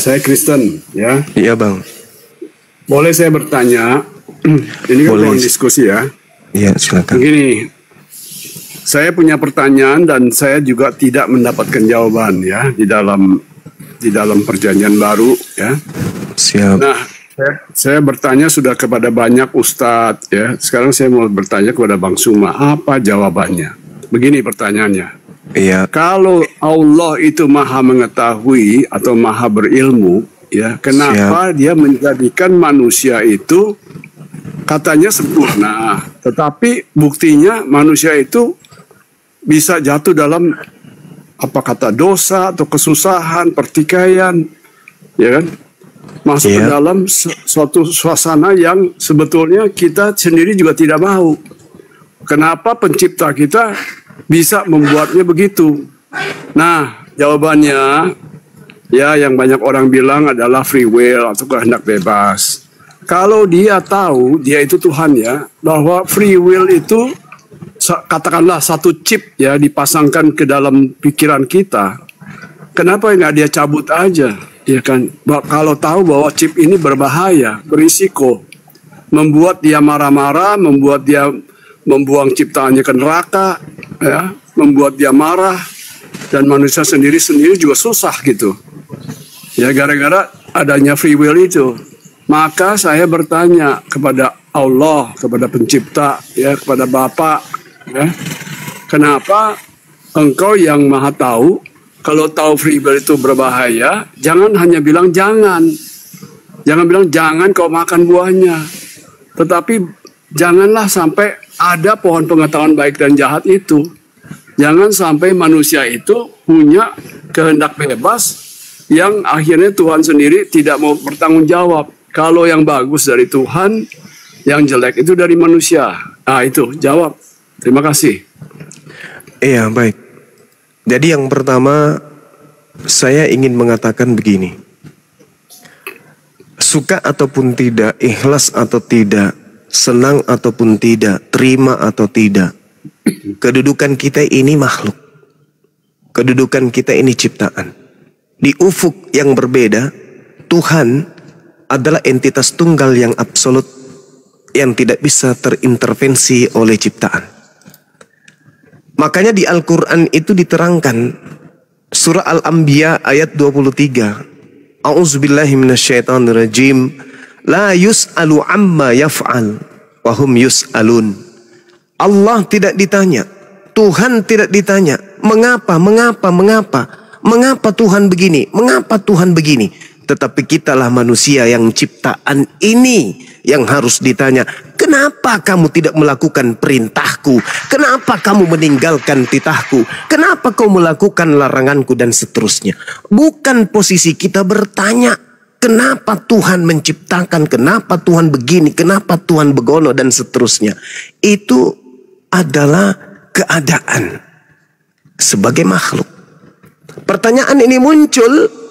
Saya Kristen, ya. Iya bang. Boleh saya bertanya? Ini kan ruang diskusi ya. Iya silakan. Begini, saya punya pertanyaan dan saya juga tidak mendapatkan jawaban ya di dalam perjanjian baru ya. Siap. Nah, saya bertanya sudah kepada banyak ustadz ya. Sekarang saya mau bertanya kepada Bang Suma, apa jawabannya? Begini pertanyaannya. Iya. Kalau Allah itu maha mengetahui atau maha berilmu, ya, kenapa dia menjadikan manusia itu katanya sempurna, tetapi buktinya manusia itu bisa jatuh dalam apa kata dosa atau kesusahan, pertikaian, ya kan? Masuk ke dalam suatu suasana yang sebetulnya kita sendiri juga tidak mau. Kenapa pencipta kita bisa membuatnya begitu? Nah, jawabannya ya yang banyak orang bilang adalah free will atau kehendak bebas. Kalau dia tahu, dia itu Tuhan ya, bahwa free will itu katakanlah satu chip ya dipasangkan ke dalam pikiran kita. Kenapa nggak dia cabut aja? Ya kan, kalau tahu bahwa chip ini berbahaya, berisiko, membuat dia marah-marah, membuat dia membuang ciptaannya ke neraka, ya, membuat dia marah, dan manusia sendiri juga susah gitu. Ya gara-gara adanya free will itu. Maka saya bertanya kepada Allah, kepada pencipta, ya, kepada Bapa, ya, kenapa engkau yang maha tahu, kalau tahu free will itu berbahaya, jangan hanya bilang jangan. Jangan bilang jangan kau makan buahnya. Tetapi janganlah sampai ada pohon pengetahuan baik dan jahat itu. Jangan sampai manusia itu punya kehendak bebas yang akhirnya Tuhan sendiri tidak mau bertanggung jawab. Kalau yang bagus dari Tuhan, yang jelek itu dari manusia. Ah itu, jawab. Terima kasih. Iya, baik. Jadi yang pertama, saya ingin mengatakan begini. Suka ataupun tidak, ikhlas atau tidak, senang ataupun tidak, terima atau tidak, kedudukan kita ini makhluk. Kedudukan kita ini ciptaan. Di ufuk yang berbeda, Tuhan adalah entitas tunggal yang absolut, yang tidak bisa terintervensi oleh ciptaan. Makanya di Al-Quran itu diterangkan, surah Al-Anbiya ayat 23. A'udzubillahi minasyaitonirrajim. La yus'alu amma yaf'al wa hum yus'alun. Allah tidak ditanya, Tuhan tidak ditanya, mengapa Tuhan begini, mengapa Tuhan begini. Tetapi kitalah manusia yang ciptaan ini yang harus ditanya, kenapa kamu tidak melakukan perintahku? Kenapa kamu meninggalkan titahku? Kenapa kau melakukan laranganku? Dan seterusnya. Bukan posisi kita bertanya, kenapa Tuhan menciptakan? Kenapa Tuhan begini? Kenapa Tuhan begono? Dan seterusnya. Itu adalah keadaan sebagai makhluk. Pertanyaan ini muncul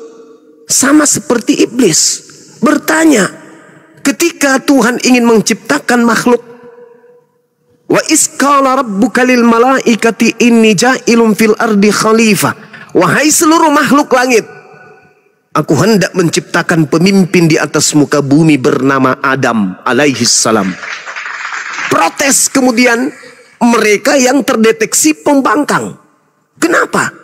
sama seperti iblis bertanya ketika Tuhan ingin menciptakan makhluk. Wa isqala rabbuka lil malaikati inni ja'ilun fil ardi khalifah. Wahai seluruh makhluk langit, aku hendak menciptakan pemimpin di atas muka bumi bernama Adam alaihi salam. Protes kemudian mereka yang terdeteksi pembangkang. Kenapa?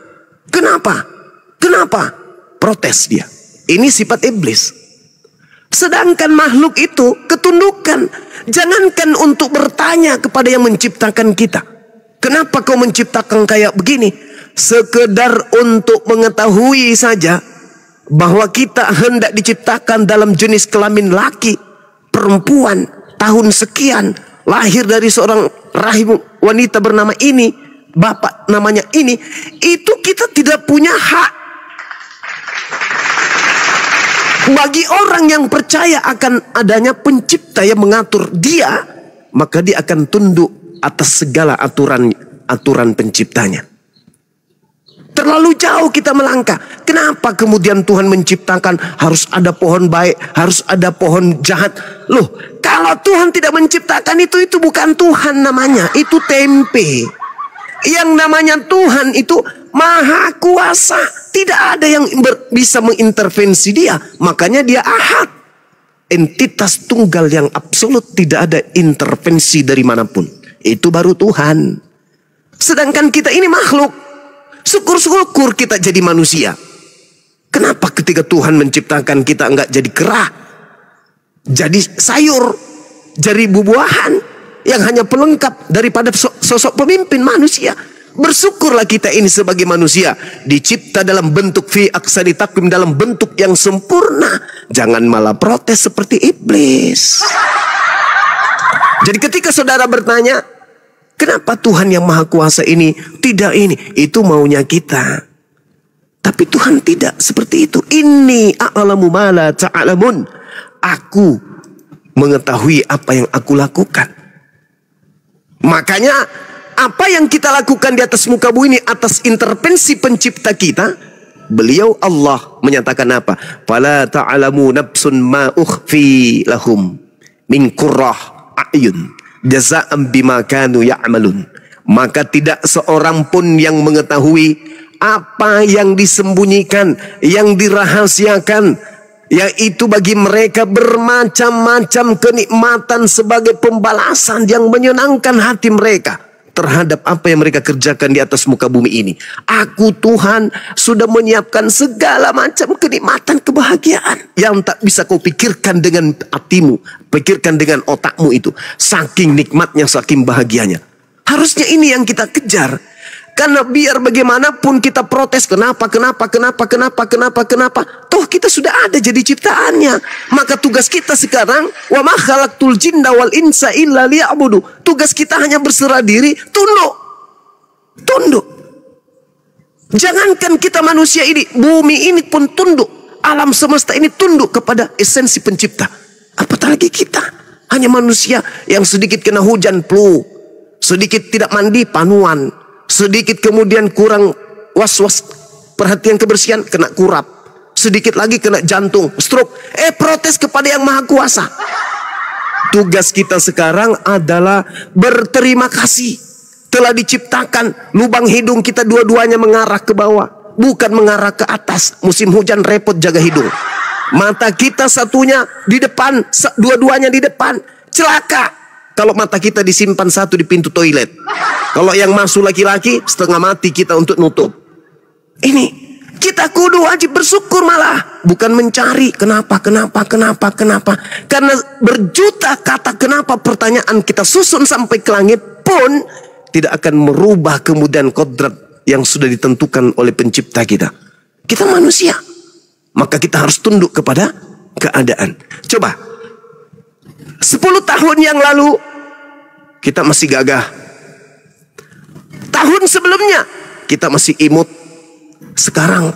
Protes dia. Ini sifat iblis. Sedangkan makhluk itu ketundukan. Jangankan untuk bertanya kepada yang menciptakan kita. Kenapa kau menciptakan kayak begini? Sekedar untuk mengetahui saja bahwa kita hendak diciptakan dalam jenis kelamin laki, perempuan, tahun sekian, lahir dari seorang rahim wanita bernama ini, bapak namanya ini, itu kita tidak punya hak. Bagi orang yang percaya akan adanya pencipta yang mengatur dia, maka dia akan tunduk atas segala aturan penciptanya. Terlalu jauh kita melangkah. Kenapa kemudian Tuhan menciptakan harus ada pohon baik, harus ada pohon jahat? Loh, kalau Tuhan tidak menciptakan itu bukan Tuhan namanya, itu tempe. Yang namanya Tuhan itu Maha kuasa. Tidak ada yang bisa mengintervensi dia. Makanya dia ahad. Entitas tunggal yang absolut, tidak ada intervensi dari manapun. Itu baru Tuhan. Sedangkan kita ini makhluk. Syukur-syukur kita jadi manusia. Kenapa ketika Tuhan menciptakan kita enggak jadi kera? Jadi sayur. Jadi buah-buahan. Yang hanya pelengkap daripada sosok pemimpin manusia. Bersyukurlah kita ini sebagai manusia, dicipta dalam bentuk fi aksari takwim, dalam bentuk yang sempurna. Jangan malah protes seperti iblis. Jadi ketika saudara bertanya, kenapa Tuhan yang Maha Kuasa ini tidak ini? Itu maunya kita. Tapi Tuhan tidak seperti itu. Inni a'lamu ma la ta'lamun. Aku mengetahui apa yang aku lakukan. Makanya apa yang kita lakukan di atas muka bumi ini atas intervensi pencipta kita, beliau Allah menyatakan apa? Fala ta'lamu nafsun ma ukhfi lahum min qurrah a'yun jazaa'an bima kanu ya'malun. Maka tidak seorang pun yang mengetahui apa yang disembunyikan, yang dirahasiakan, yaitu bagi mereka bermacam-macam kenikmatan sebagai pembalasan yang menyenangkan hati mereka terhadap apa yang mereka kerjakan di atas muka bumi ini. Aku Tuhan sudah menyiapkan segala macam kenikmatan, kebahagiaan yang tak bisa kau pikirkan dengan hatimu, pikirkan dengan otakmu itu. Saking nikmatnya, saking bahagianya. Harusnya ini yang kita kejar. Karena biar bagaimanapun kita protes, kenapa. Toh kita sudah ada jadi ciptaannya. Maka tugas kita sekarang, wa ma khalaqtul jinna wal insa illa liya'budu. Tugas kita hanya berserah diri, tunduk. Jangankan kita manusia ini, bumi ini pun tunduk. Alam semesta ini tunduk kepada esensi pencipta. Apatah lagi kita, hanya manusia yang sedikit kena hujan flu, sedikit tidak mandi panuan, sedikit kemudian kurang was-was perhatian kebersihan, kena kurap. Sedikit lagi kena jantung, stroke. Protes kepada yang Maha Kuasa. Tugas kita sekarang adalah berterima kasih. Telah diciptakan lubang hidung kita dua-duanya mengarah ke bawah, bukan mengarah ke atas. Musim hujan repot jaga hidung. Mata kita satunya di depan, dua-duanya di depan. Celaka kalau mata kita disimpan satu di pintu toilet. Kalau yang masuk laki-laki, setengah mati kita untuk nutup. Ini, kita kudu wajib bersyukur malah. Bukan mencari kenapa. Karena berjuta kata kenapa pertanyaan kita susun sampai ke langit pun tidak akan merubah kemudian kodrat yang sudah ditentukan oleh pencipta kita. Kita manusia. Maka kita harus tunduk kepada keadaan. Coba, 10 tahun yang lalu, kita masih gagah. Tahun sebelumnya kita masih imut. Sekarang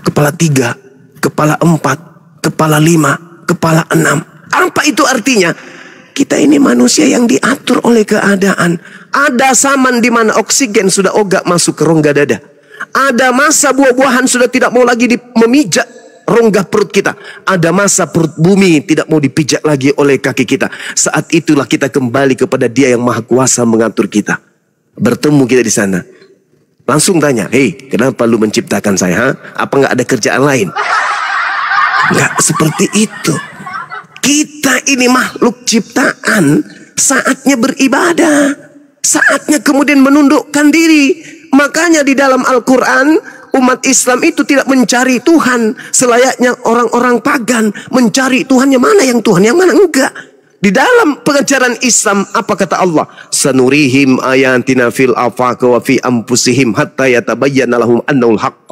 kepala 3, kepala 4, kepala 5, kepala 6. Apa itu artinya? Kita ini manusia yang diatur oleh keadaan. Ada zaman di mana oksigen sudah ogak masuk ke rongga dada. Ada masa buah-buahan sudah tidak mau lagi memijak rongga perut kita. Ada masa perut bumi tidak mau dipijak lagi oleh kaki kita. Saat itulah kita kembali kepada Dia yang Maha Kuasa mengatur kita. Bertemu kita di sana. Langsung tanya, hei, kenapa lu menciptakan saya? Apa nggak ada kerjaan lain? Nggak seperti itu. Kita ini makhluk ciptaan. Saatnya beribadah. Saatnya kemudian menundukkan diri. Makanya di dalam Al-Quran, umat Islam itu tidak mencari Tuhan selayaknya orang-orang pagan. Mencari Tuhan yang mana yang Tuhan, yang mana enggak. Di dalam pengajaran Islam, apa kata Allah? Sanurihim ayatina fil afaq wa fi anfusihim hatta yatabayyana lahum annahul haqq.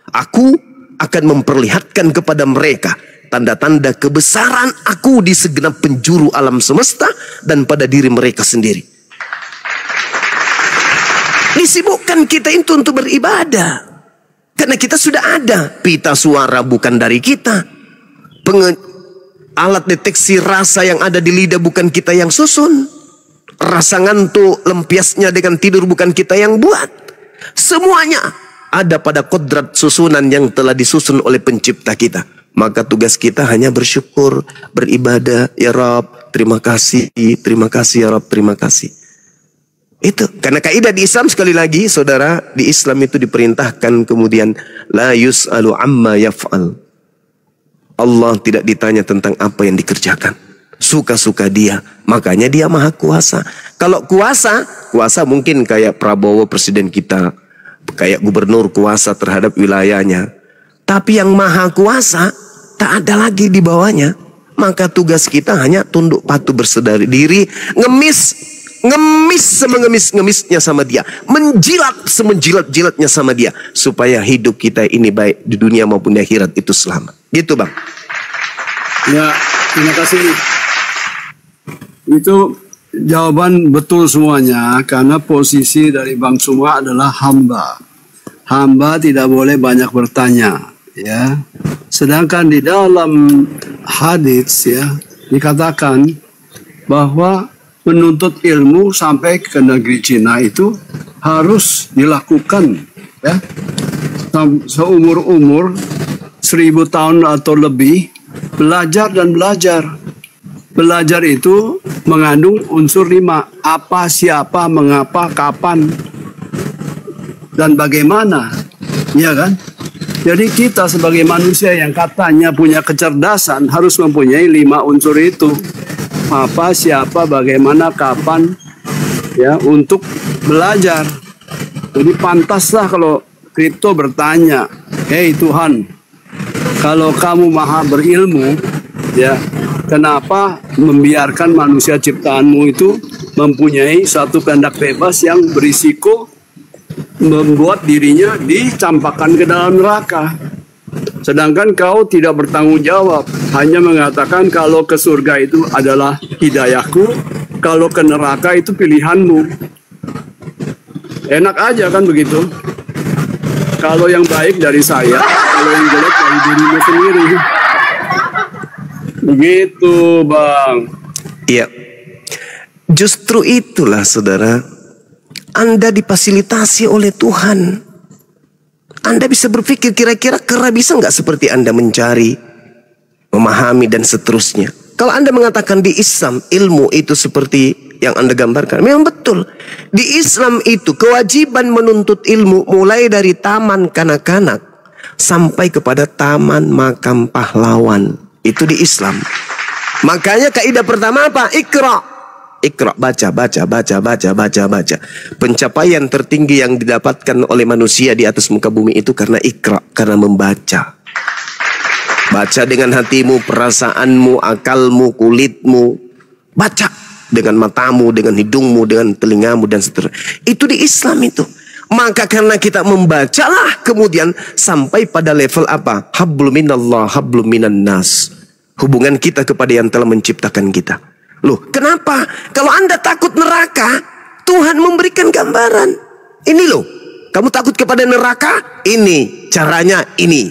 Aku akan memperlihatkan kepada mereka tanda-tanda kebesaran aku di segenap penjuru alam semesta dan pada diri mereka sendiri. Disibukkan kita itu untuk beribadah. Karena kita sudah ada. Pita suara bukan dari kita. Alat deteksi rasa yang ada di lidah bukan kita yang susun. Rasa ngantuk, lempiasnya dengan tidur bukan kita yang buat. Semuanya ada pada kodrat susunan yang telah disusun oleh pencipta kita. Maka tugas kita hanya bersyukur, beribadah. Ya Rabb, terima kasih ya Rabb, terima kasih. Itu karena kaidah di Islam, sekali lagi saudara, di Islam itu diperintahkan kemudian la yus'alu amma yaf'al. Allah tidak ditanya tentang apa yang dikerjakan. Suka-suka dia, makanya dia maha kuasa. Kalau kuasa mungkin kayak Prabowo presiden kita, kayak gubernur kuasa terhadap wilayahnya. Tapi yang maha kuasa tak ada lagi di bawahnya. Maka tugas kita hanya tunduk patuh, bersedar diri, ngemis semengemis-ngemisnya sama dia, menjilat semenjilat-jilatnya sama dia, supaya hidup kita ini baik di dunia maupun di akhirat itu selamat. Gitu Bang. Ya, terima kasih. Itu jawaban betul semuanya, karena posisi dari Bang Suma adalah hamba. Hamba tidak boleh banyak bertanya, ya. Sedangkan di dalam hadis ya dikatakan bahwa menuntut ilmu sampai ke negeri Cina itu harus dilakukan ya seumur-umur 1000 tahun atau lebih, belajar dan belajar. Belajar itu mengandung unsur 5, apa, siapa, mengapa, kapan, dan bagaimana, ya kan? Jadi kita sebagai manusia yang katanya punya kecerdasan harus mempunyai 5 unsur itu. Apa, siapa, bagaimana, kapan, ya, untuk belajar. Jadi pantaslah kalau kripto bertanya, hei Tuhan, kalau kamu maha berilmu, ya, kenapa membiarkan manusia ciptaanmu itu mempunyai satu kehendak bebas yang berisiko membuat dirinya dicampakkan ke dalam neraka. Sedangkan kau tidak bertanggung jawab, hanya mengatakan kalau ke surga itu adalah hidayahku, kalau ke neraka itu pilihanmu. Enak aja kan begitu. Kalau yang baik dari saya, kalau yang jelek dari dirimu sendiri. Begitu Bang. Iya. Justru itulah saudara, Anda difasilitasi oleh Tuhan. Anda bisa berpikir kira-kira kera bisa nggak seperti Anda mencari, memahami dan seterusnya. Kalau Anda mengatakan di Islam ilmu itu seperti yang Anda gambarkan, memang betul. Di Islam itu kewajiban menuntut ilmu mulai dari taman kanak-kanak sampai kepada taman makam pahlawan. Itu di Islam. Makanya kaidah pertama apa? Iqra. Iqra, baca. Pencapaian tertinggi yang didapatkan oleh manusia di atas muka bumi itu karena iqra, karena membaca. Baca dengan hatimu, perasaanmu, akalmu, kulitmu. Baca dengan matamu, dengan hidungmu, dengan telingamu dan seterusnya. Itu di Islam itu. Maka karena kita membacalah kemudian sampai pada level apa? Hablum minallah, hablum minan nas. Hubungan kita kepada yang telah menciptakan kita. Loh, kenapa? Kalau Anda takut neraka, Tuhan memberikan gambaran. Ini loh, kamu takut kepada neraka? Ini, caranya ini.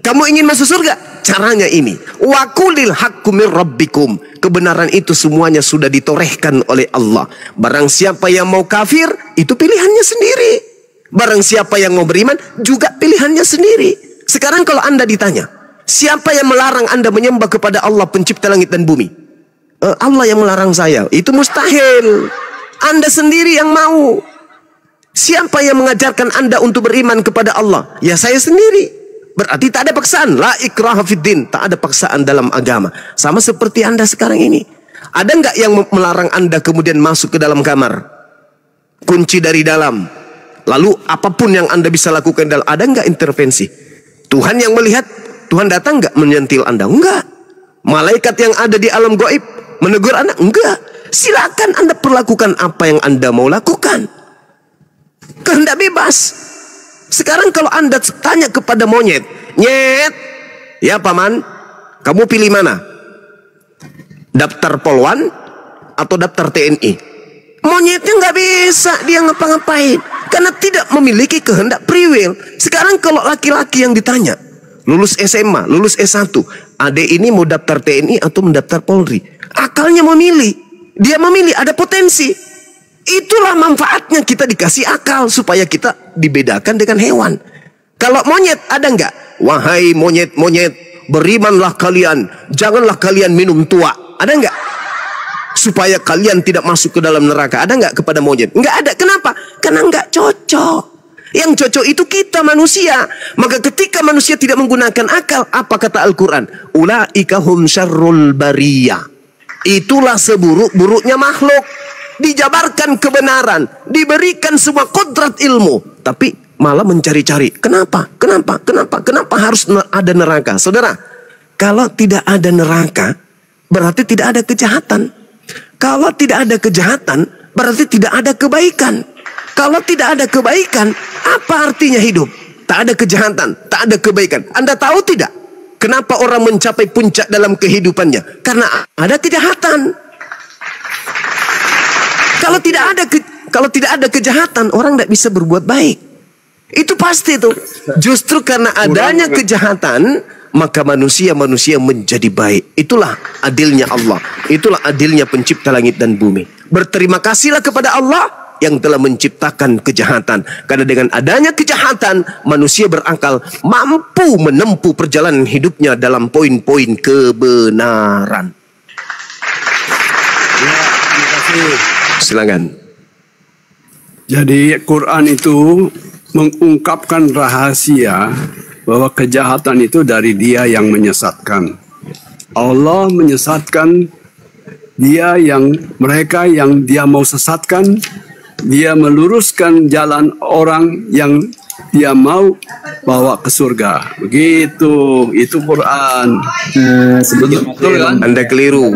Kamu ingin masuk surga? Caranya ini. Wa qulil haqqu mir rabbikum. Kebenaran itu semuanya sudah ditorehkan oleh Allah. Barang siapa yang mau kafir, itu pilihannya sendiri. Barang siapa yang mau beriman, juga pilihannya sendiri. Sekarang kalau Anda ditanya, siapa yang melarang Anda menyembah kepada Allah pencipta langit dan bumi? Allah yang melarang saya. Itu mustahil. Anda sendiri yang mau. Siapa yang mengajarkan Anda untuk beriman kepada Allah? Ya saya sendiri. Berarti tak ada paksaan. La ikraha fiddin. Tak ada paksaan dalam agama. Sama seperti Anda sekarang ini. Ada nggak yang melarang Anda kemudian masuk ke dalam kamar? Kunci dari dalam. Lalu apapun yang Anda bisa lakukan, ada nggak intervensi? Tuhan yang melihat, Tuhan datang nggak menyentil Anda? Enggak. Malaikat yang ada di alam gaib menegur Anda? Enggak. Silakan Anda perlakukan apa yang Anda mau lakukan. Kehendak bebas. Sekarang kalau Anda tanya kepada monyet, nyet, ya paman, kamu pilih mana? Daftar Polwan atau daftar TNI? Monyetnya nggak bisa dia ngapa-ngapain karena tidak memiliki kehendak free will. Sekarang kalau laki-laki yang ditanya, lulus SMA, lulus S1, adek ini mau daftar TNI atau mendaftar Polri? Akalnya memilih. Dia memilih, ada potensi. Itulah manfaatnya kita dikasih akal supaya kita dibedakan dengan hewan. Kalau monyet ada nggak? Wahai monyet-monyet, berimanlah kalian, janganlah kalian minum tua. Ada nggak? supaya kalian tidak masuk ke dalam neraka. Ada nggak kepada monyet? Nggak ada. Kenapa? Karena nggak cocok. Yang cocok itu kita manusia. Maka ketika manusia tidak menggunakan akal, apa kata Al-Quran? Ulaika hum syarrul bariyah. Itulah seburuk-buruknya makhluk. Dijabarkan kebenaran, diberikan semua kodrat ilmu, tapi malah mencari-cari. Kenapa? Kenapa harus ada neraka? Saudara, kalau tidak ada neraka, berarti tidak ada kejahatan. Kalau tidak ada kejahatan, berarti tidak ada kebaikan. Kalau tidak ada kebaikan, apa artinya hidup? Tak ada kejahatan, tak ada kebaikan. Anda tahu tidak? Kenapa orang mencapai puncak dalam kehidupannya? Karena ada kejahatan. Kalau tidak ada kejahatan, orang tidak bisa berbuat baik. Itu pasti tuh. Justru karena adanya kejahatan, maka manusia menjadi baik. Itulah adilnya Allah. Itulah adilnya pencipta langit dan bumi. Berterima kasihlah kepada Allah yang telah menciptakan kejahatan. Karena dengan adanya kejahatan, manusia berakal mampu menempuh perjalanan hidupnya dalam poin-poin kebenaran. Ya, terima kasih. Silakan. Jadi Quran itu mengungkapkan rahasia bahwa kejahatan itu dari Dia yang menyesatkan. Allah menyesatkan mereka yang Dia mau sesatkan. Dia meluruskan jalan orang yang Dia mau bawa ke surga. Begitu, itu Quran. Sebetulnya Anda keliru.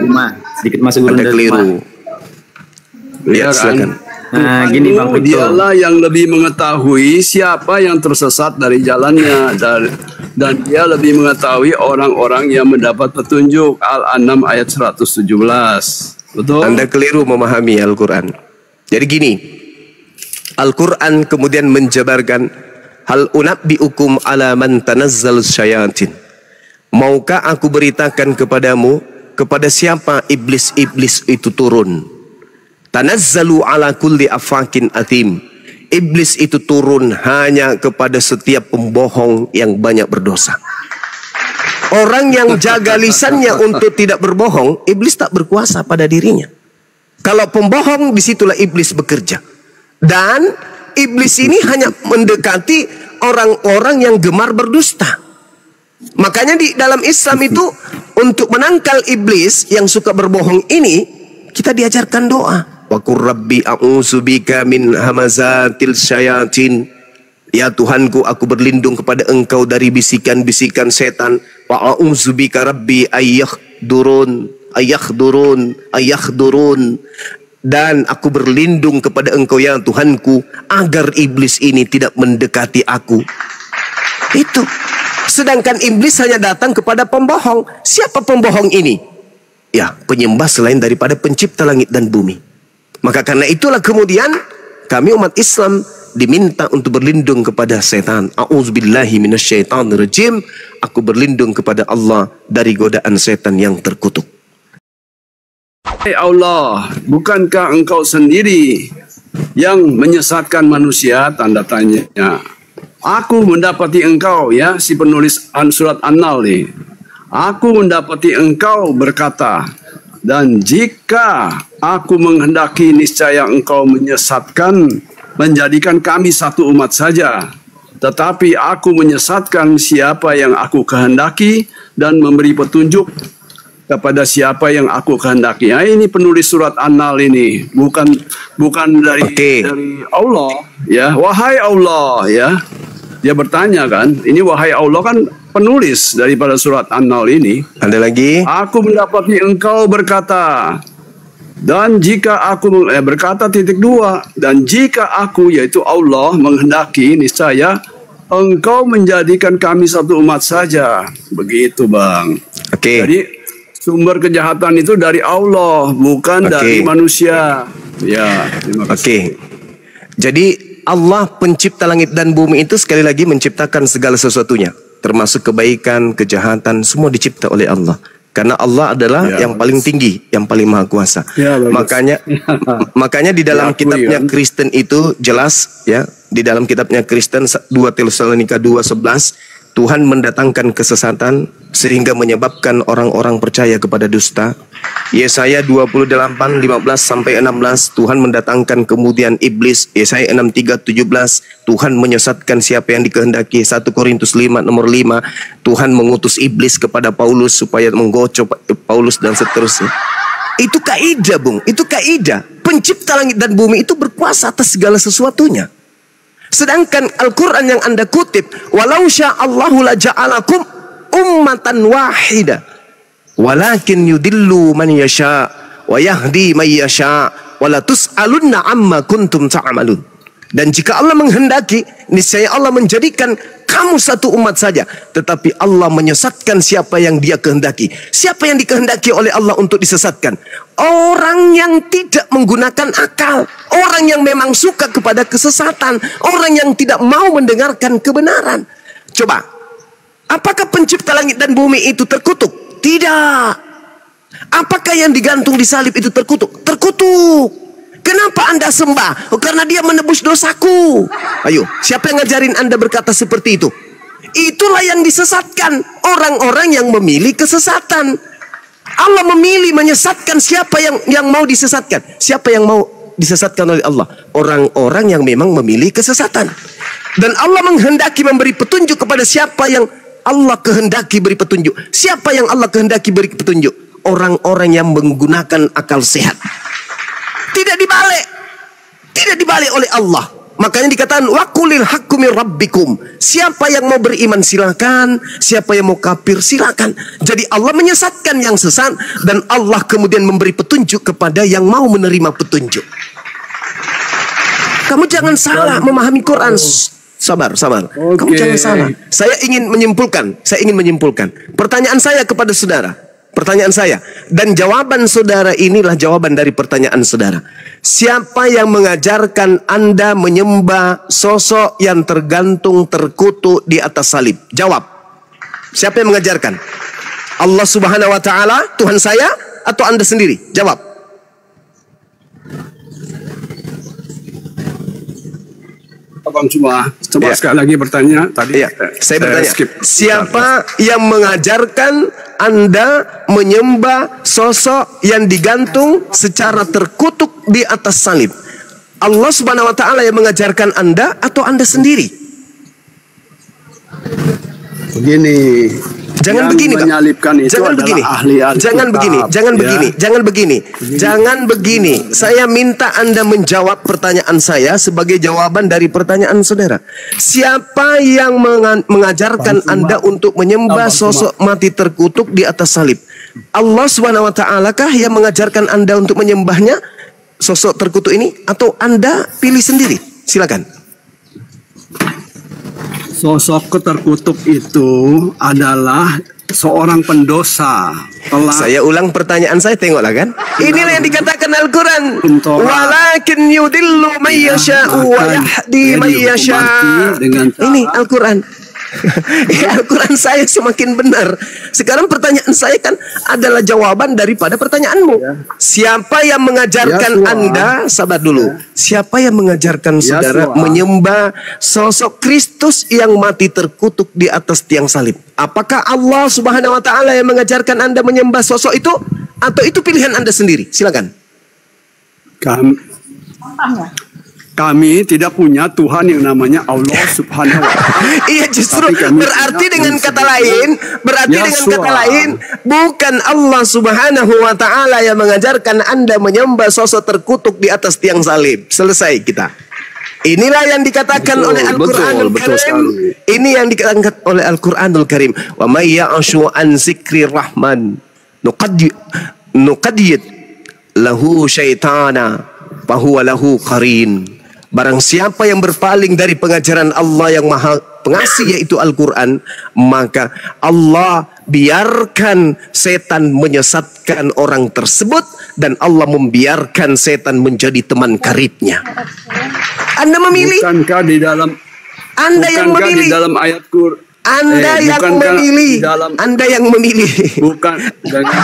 Sedikit masuk Anda keliru. Lihat, silakan. Nah, gini Bang Victor. Dialah yang lebih mengetahui siapa yang tersesat dari jalannya, dan Dia lebih mengetahui orang-orang yang mendapat petunjuk. Al-An'am ayat 117. Betul? Anda keliru memahami Al-Quran. Jadi gini, Al-Quran kemudian menjabarkan, hal unabbi'ukum ala man tanazzal syayatin. Maukah aku beritakan kepadamu kepada siapa iblis-iblis itu turun? Tanazzalu ala kulli afakin athim. Iblis itu turun hanya kepada setiap pembohong yang banyak berdosa. Orang yang jaga lisannya untuk tidak berbohong, iblis tak berkuasa pada dirinya. Kalau pembohong, disitulah iblis bekerja. Dan iblis ini hanya mendekati orang-orang yang gemar berdusta. Makanya di dalam Islam itu, untuk menangkal iblis yang suka berbohong ini, kita diajarkan doa. Wa qur rabbi a'udzubika min hamazatil syayatin. Ya Tuhanku, aku berlindung kepada Engkau dari bisikan-bisikan setan. Wa a'udzubika rabbi ayyakhdurun. Dan aku berlindung kepada Engkau ya Tuhanku, agar iblis ini tidak mendekati aku. Itu. Sedangkan iblis hanya datang kepada pembohong. Siapa pembohong ini? Ya, penyembah selain daripada pencipta langit dan bumi. Maka karena itulah kemudian kami umat Islam diminta untuk berlindung kepada setan. A'udzubillahi minasyaitonirrajim. Aku berlindung kepada Allah dari godaan setan yang terkutuk. Hai Allah, bukankah Engkau sendiri yang menyesatkan manusia? Tanda tanya. Aku mendapati Engkau, ya, si penulis surat An-Nahl nih. Aku mendapati Engkau berkata, dan jika aku menghendaki, niscaya Engkau menyesatkan, menjadikan kami satu umat saja. Tetapi aku menyesatkan siapa yang aku kehendaki dan memberi petunjuk kepada siapa yang aku kehendaki. Nah, ini penulis surat An-Nahl ini, bukan dari Allah, ya. Wahai Allah, ya. Dia bertanya kan, ini wahai Allah kan penulis daripada surat An-Nahl ini. Ada lagi? Aku mendapati Engkau berkata, dan jika aku berkata dan jika aku, yaitu Allah, menghendaki, niscaya Engkau menjadikan kami satu umat saja. Begitu Bang. Oke. Jadi sumber kejahatan itu dari Allah, bukan dari manusia. Ya, terima kasih. Oke. Jadi Allah pencipta langit dan bumi itu sekali lagi menciptakan segala sesuatunya, termasuk kebaikan, kejahatan, semua dicipta oleh Allah. Karena Allah adalah yang paling tinggi, yang paling maha kuasa. Makanya di dalam kitabnya Kristen itu jelas, ya, di dalam kitabnya Kristen 2 Tesalonika 2:11, Tuhan mendatangkan kesesatan sehingga menyebabkan orang-orang percaya kepada dusta. Yesaya 28, 15 sampai 16, Tuhan mendatangkan kemudian iblis. Yesaya 63, 17, Tuhan menyesatkan siapa yang dikehendaki. 1 Korintus 5, nomor 5, Tuhan mengutus iblis kepada Paulus supaya menggocok Paulus dan seterusnya. Itu kaidah, Bung. Itu kaidah. Pencipta langit dan bumi itu berkuasa atas segala sesuatunya. Sedangkan Al-Quran yang Anda kutip, walau sya'allahu la ja'alakum ummatan wahida, walakin yudillu man yasha wa yahdi man yasha wa la tus'alunna amma kuntum ta'malun. Dan jika Allah menghendaki, niscaya Allah menjadikan kamu satu umat saja, tetapi Allah menyesatkan siapa yang Dia kehendaki. Siapa yang dikehendaki oleh Allah untuk disesatkan? Orang yang tidak menggunakan akal, orang yang memang suka kepada kesesatan, orang yang tidak mau mendengarkan kebenaran. Coba, apakah pencipta langit dan bumi itu terkutuk? Tidak. Apakah yang digantung di salib itu terkutuk? Terkutuk. Kenapa Anda sembah? Oh, karena Dia menebus dosaku. Ayo, siapa yang ngajarin Anda berkata seperti itu? Itulah yang disesatkan orang-orang yang memilih kesesatan. Allah memilih menyesatkan siapa yang mau disesatkan. Siapa yang mau disesatkan oleh Allah? Orang-orang yang memang memilih kesesatan. Dan Allah menghendaki memberi petunjuk kepada siapa yang Allah kehendaki beri petunjuk. Siapa yang Allah kehendaki beri petunjuk? Orang-orang yang menggunakan akal sehat. Tidak dibalik. Tidak dibalik oleh Allah. Makanya dikatakan waqulil haqqu mir rabbikum. Siapa yang mau beriman silakan, siapa yang mau kafir silakan. Jadi Allah menyesatkan yang sesat dan Allah kemudian memberi petunjuk kepada yang mau menerima petunjuk. Kamu jangan salah memahami Quran. Sabar. Kamu jangan salah. Saya ingin menyimpulkan. Pertanyaan saya kepada saudara. Pertanyaan saya dan jawaban saudara inilah jawaban dari pertanyaan saudara. Siapa yang mengajarkan Anda menyembah sosok yang tergantung terkutuk di atas salib? Jawab. Siapa yang mengajarkan? Allah Subhanahu wa taala, Tuhan saya, atau Anda sendiri? Jawab. Abang coba sekali lagi bertanya tadi. Saya bertanya, siapa yang mengajarkan Anda menyembah sosok yang digantung secara terkutuk di atas salib? Allah Subhanahu wa taala yang mengajarkan Anda atau Anda sendiri? Begini. Jangan begini, menyalibkan itu jangan begini. Ahli-ahli Jangan begini. Saya minta Anda menjawab pertanyaan saya sebagai jawaban dari pertanyaan saudara. Siapa yang mengajarkan Anda untuk menyembah sosok mati terkutuk di atas salib? Allah Subhanahu wa taala kah yang mengajarkan Anda untuk menyembahnya, sosok terkutuk ini, atau Anda pilih sendiri? Silakan. Sosok terkutuk itu adalah seorang pendosa. Saya ulang pertanyaan saya, tengoklah kan. Inilah yang dikatakan Al-Quran. Walakin yudillu man yasha'u wa yahdi man yasha'. Ini Al-Quran. Al-Quran saya semakin benar. Sekarang pertanyaan saya kan adalah jawaban daripada pertanyaanmu. Siapa yang mengajarkan Anda? Sabar dulu. Siapa yang mengajarkan saudara menyembah sosok Kristus yang mati terkutuk di atas tiang salib? Apakah Allah Subhanahu wa taala yang mengajarkan Anda menyembah sosok itu, atau itu pilihan Anda sendiri? Silakan. Kami tidak punya Tuhan yang namanya Allah Subhanahu wa taala. Iya, justru berarti dengan kata lain, bukan Allah Subhanahu wa taala yang mengajarkan Anda menyembah sosok terkutuk di atas tiang salib. Selesai kita. Inilah yang dikatakan oleh Al-Qur'anul Karim. Ini yang dikatakan oleh Al-Qur'anul Karim. Wa may ya'shu an zikri rahman nuqaddid lahu syaitana fahuwa lahu qarin. Barang siapa yang berpaling dari pengajaran Allah yang maha pengasih, yaitu Al-Quran, maka Allah biarkan setan menyesatkan orang tersebut, dan Allah membiarkan setan menjadi teman karibnya. Anda memilih. Bukankah di dalam di dalam ayat Quran? Anda yang memilih. Anda yang memilih. Bukan.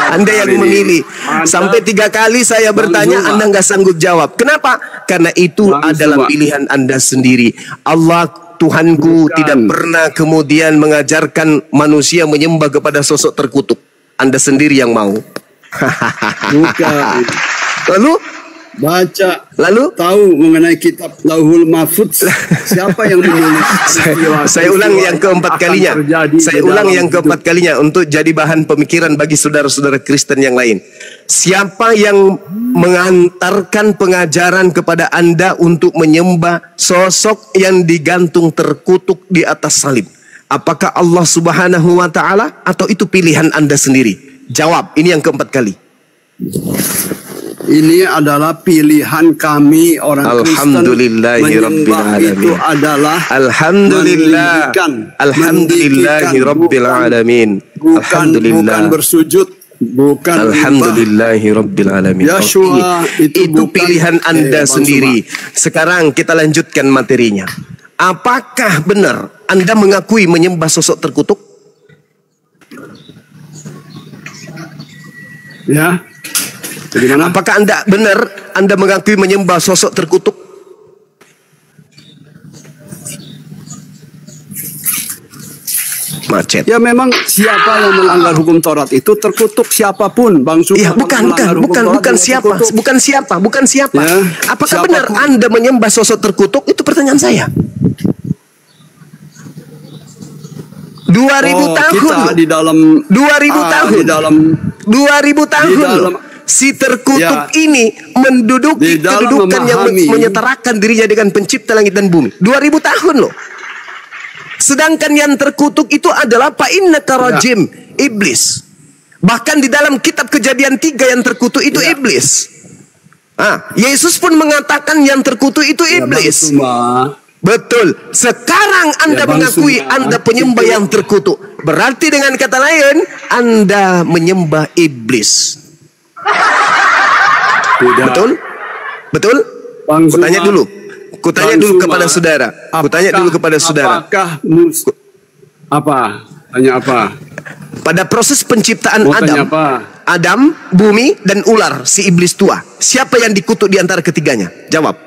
Anda yang memilih. Sampai 3 kali saya bertanya, Anda nggak sanggup jawab. Kenapa? Karena itu adalah pilihan Anda sendiri. Allah Tuhanku tidak pernah kemudian mengajarkan manusia menyembah kepada sosok terkutuk. Anda sendiri yang mau. Bukan. Lalu Baca, lalu tahu mengenai kitab Lauhul Mahfuz. Siapa yang menulis? saya ulang yang keempat kalinya. Saya ulang yang keempat kalinya untuk jadi bahan pemikiran bagi saudara-saudara Kristen yang lain. Siapa yang mengantarkan pengajaran kepada Anda untuk menyembah sosok yang digantung terkutuk di atas salib? Apakah Allah Subhanahu wa taala atau itu pilihan Anda sendiri? Jawab, ini yang keempat kali. Ini adalah pilihan kami orang Kristen. Menyembah itu adalah Alhamdulillahirabbil alamin. Bukan bersujud, bukan Alhamdulillahirabbil alamin. Yeshua itu pilihan Anda sendiri. Sekarang kita lanjutkan materinya. Apakah benar Anda mengakui menyembah sosok terkutuk? Ya. Bagaimana? Apakah Anda benar Anda mengakui menyembah sosok terkutuk? Macet. Ya memang siapa yang melanggar hukum Taurat itu terkutuk, siapapun, Bang Suka. Ya, bukan siapa. Ya, apakah siapapun. benar Anda menyembah sosok terkutuk? Itu pertanyaan saya. 2000 tahun kita di dalam 2000 tahun di dalam 2000 tahun di dalam, si terkutuk ya, ini menduduki kedudukan yang menyetarakan dirinya dengan pencipta langit dan bumi. 2000 tahun loh. Sedangkan yang terkutuk itu adalah fa innaka rajim, iblis. Bahkan di dalam kitab Kejadian 3 yang terkutuk itu iblis. Yesus pun mengatakan yang terkutuk itu iblis. Betul. Sekarang Anda mengakui Anda penyembah yang terkutuk. Berarti dengan kata lain Anda menyembah iblis. Tidak. Betul? Betul? Kutanya dulu. Kutanya dulu kepada saudara. Kutanya dulu kepada saudara. Tanya apa? Pada proses penciptaan Adam, Adam, bumi, dan ular, si iblis tua. Siapa yang dikutuk di antara ketiganya? Jawab.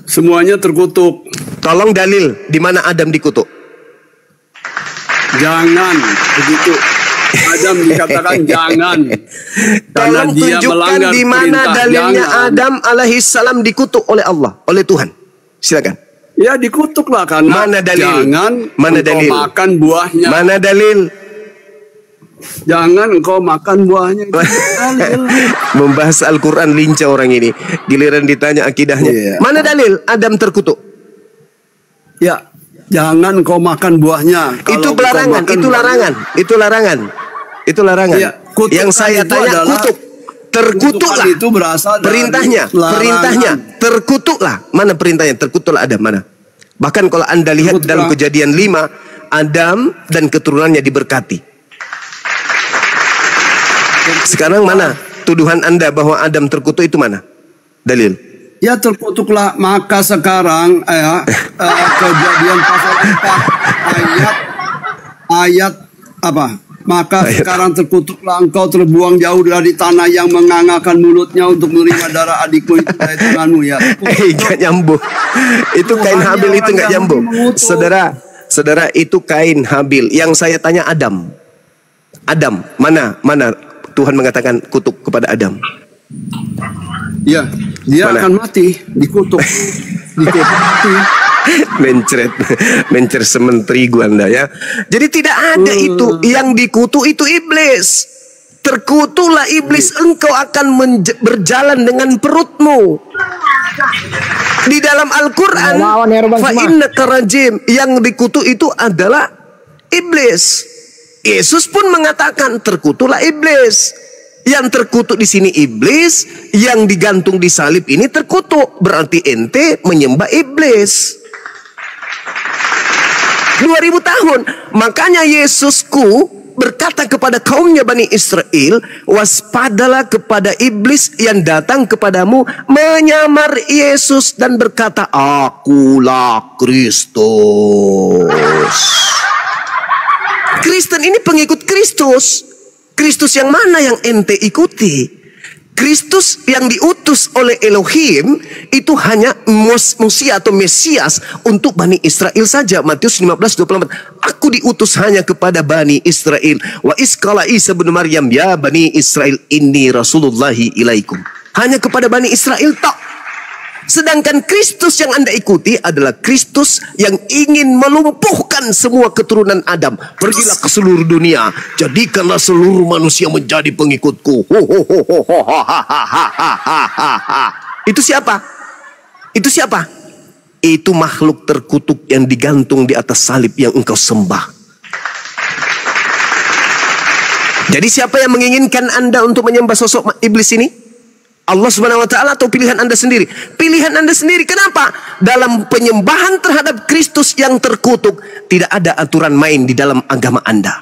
Semuanya terkutuk. Tolong dalil di mana Adam dikutuk. Jangan begitu. Adam dikatakan jangan. Tolong tunjukkan di mana dalilnya jangan. Adam alaihissalam dikutuk oleh Allah, oleh Tuhan. Silakan. Ya dikutuklah karena mana dalil? Jangan mana dalil? Makan buahnya. Mana dalil? Jangan engkau makan buahnya. Membahas Al-Quran lincah orang ini. Giliran ditanya akidahnya. Mana dalil Adam terkutuk? Ya, jangan engkau makan buahnya. Itu larangan, itu larangan, itu larangan. Itu larangan. Ya, yang saya tanya kutuk. Terkutuklah. Itu berasal dari perintahnya. Terkutuklah. Mana perintahnya? Terkutuklah Adam, mana? Bahkan kalau Anda lihat dalam Kejadian 5, Adam dan keturunannya diberkati. Sekarang mana tuduhan Anda bahwa Adam terkutuk itu mana? Dalil. Ya terkutuklah, maka sekarang Kejadian pasal 4 ayat apa? Maka sekarang terkutuklah engkau, terbuang jauh dari tanah yang mengangakan mulutnya untuk menerima darah adikmu itu dari tanganmu. Ya. Gak nyambung. Itu kain Habil itu gak nyambung. Saudara itu kain Habil. Yang saya tanya Adam. Adam, mana Tuhan mengatakan kutuk kepada Adam? Ya, dia akan mati, dikutuk. Dikutuk mati. Mencer sementerigu Anda ya. Jadi tidak ada itu. Yang dikutuk itu iblis. Terkutuklah iblis, engkau akan berjalan dengan perutmu. Di dalam Al-Quran, fa innaka rajim, yang dikutuk itu adalah iblis. Yesus pun mengatakan terkutuklah iblis. Yang terkutuk di sini iblis, yang digantung di salib ini terkutuk. Berarti ente menyembah iblis. 2000 tahun. Makanya Yesusku berkata kepada kaumnya Bani Israel, waspadalah kepada iblis yang datang kepadamu menyamar Yesus dan berkata, akulah Kristus. Kristen ini pengikut Kristus. Kristus yang mana yang ente ikuti? Kristus yang diutus oleh Elohim itu hanya Musia atau Mesias untuk Bani Israel saja. Matius 15:24. Aku diutus hanya kepada Bani Israel. Wa isqala Isa bin Maryam ya Bani Israel inni rasulullahi ilaikum. Hanya kepada Bani Israel tok. Sedangkan Kristus yang Anda ikuti adalah Kristus yang ingin melumpuhkan semua keturunan Adam. Pergilah ke seluruh dunia, jadikanlah seluruh manusia menjadi pengikutku. Itu siapa? Itu siapa? Itu makhluk terkutuk yang digantung di atas salib yang engkau sembah. Jadi siapa yang menginginkan Anda untuk menyembah sosok iblis ini? Allah Subhanahu wa taala atau pilihan Anda sendiri? Pilihan Anda sendiri. Kenapa? Dalam penyembahan terhadap Kristus yang terkutuk, tidak ada aturan main di dalam agama Anda.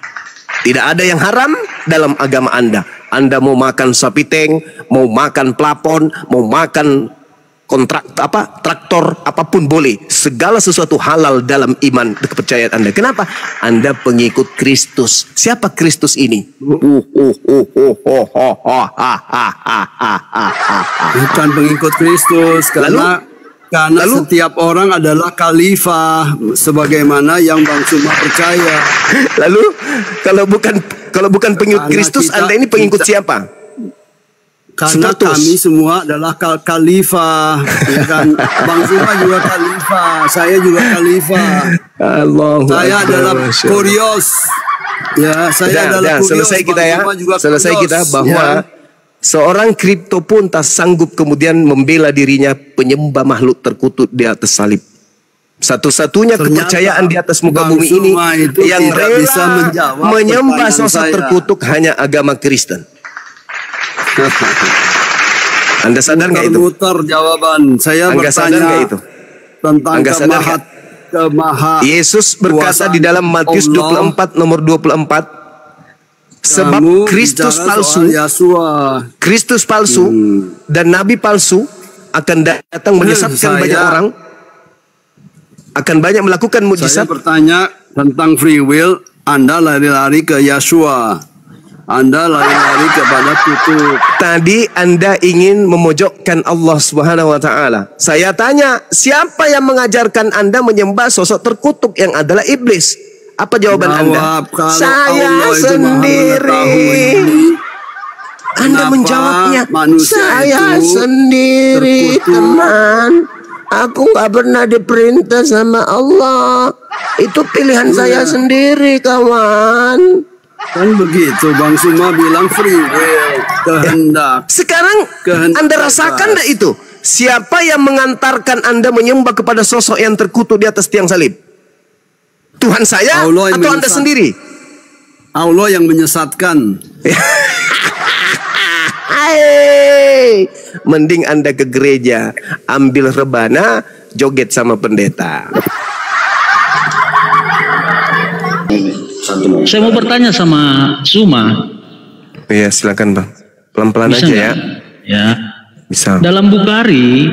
Tidak ada yang haram dalam agama Anda. Anda mau makan sapi teng, mau makan plafon, mau makan traktor, apapun boleh. Segala sesuatu halal dalam iman dan kepercayaan Anda. Kenapa? Anda pengikut Kristus. Siapa Kristus ini? Bukan pengikut Kristus, karena setiap orang adalah khalifah sebagaimana yang Bang Suma percaya. Lalu kalau bukan pengikut Kristus, Anda ini pengikut siapa? Karena kami semua adalah khalifah, ya kan? Bang Suma juga khalifah, saya juga khalifah. Saya adalah kurios. Ya, saya adalah kurios. Selesai kita ya. Selesai kita bahwa seorang kripto pun tak sanggup kemudian membela dirinya penyembah makhluk terkutuk di atas salib. Satu-satunya kepercayaan di atas muka bumi ini yang rela menyembah sosok terkutuk hanya agama Kristen. Anda sadar nggak itu? Muter jawaban. Saya bertanya itu? Tentang Yesus berkata di dalam Matius 24 nomor 24, sebab Kristus palsu dan nabi palsu akan datang menyesatkan banyak orang, akan banyak melakukan mukjizat. Saya bertanya tentang free will. Anda lari-lari ke Yeshua. Anda lari-lari kepada kutub. Tadi Anda ingin memojokkan Allah Subhanahu wa taala. Saya tanya, siapa yang mengajarkan Anda menyembah sosok terkutuk yang adalah iblis? Apa jawaban Anda? Saya sendiri. Anda menjawabnya, saya sendiri, teman. Aku nggak pernah diperintah sama Allah. Itu pilihan saya sendiri, kawan. Kan begitu, Bang Suma bilang free will, kehendak. Sekarang Anda rasakan enggak itu? Siapa yang mengantarkan Anda menyembah kepada sosok yang terkutuk di atas tiang salib? Tuhan saya atau Anda sendiri? Allah yang menyesatkan. Mending Anda ke gereja, ambil rebana, joget sama pendeta. Saya mau bertanya sama Suma. Iya, silakan Bang. Pelan-pelan aja ya. Ya. Bisa. Dalam Bukhari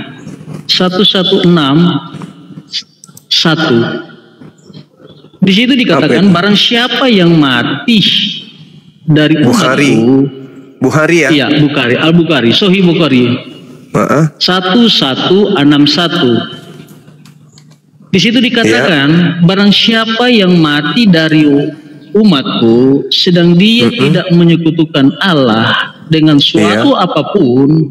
1161 di situ dikatakan barang siapa yang mati dari Bukhari ya? Iya, Bukhari, Al-Bukhari, Sahih Bukhari. 1161. Di situ dikatakan barang siapa yang mati dari umatku sedang dia tidak menyekutukan Allah dengan suatu apapun,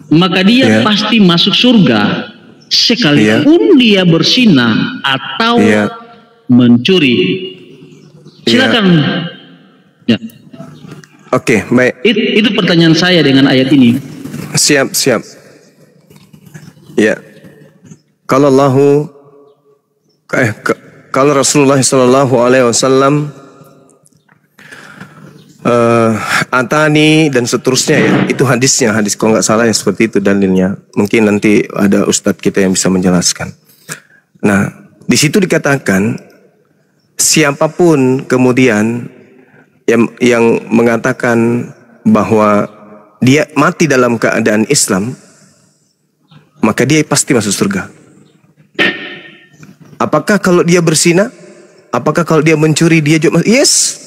maka dia pasti masuk surga sekalipun dia berzina atau mencuri. Silakan. Ya. Oke, baik. Itu pertanyaan saya dengan ayat ini. Siap. Ya. Kalau Rasulullah Sallallahu Alaihi Wasallam atani dan seterusnya ya, itu hadis kalau nggak salah ya seperti itu dalilnya. Mungkin nanti ada ustadz kita yang bisa menjelaskan. Nah, di situ dikatakan siapapun kemudian yang mengatakan bahwa dia mati dalam keadaan Islam, maka dia pasti masuk surga. Apakah kalau dia berzina? Apakah kalau dia mencuri dia juga masuk? Yes,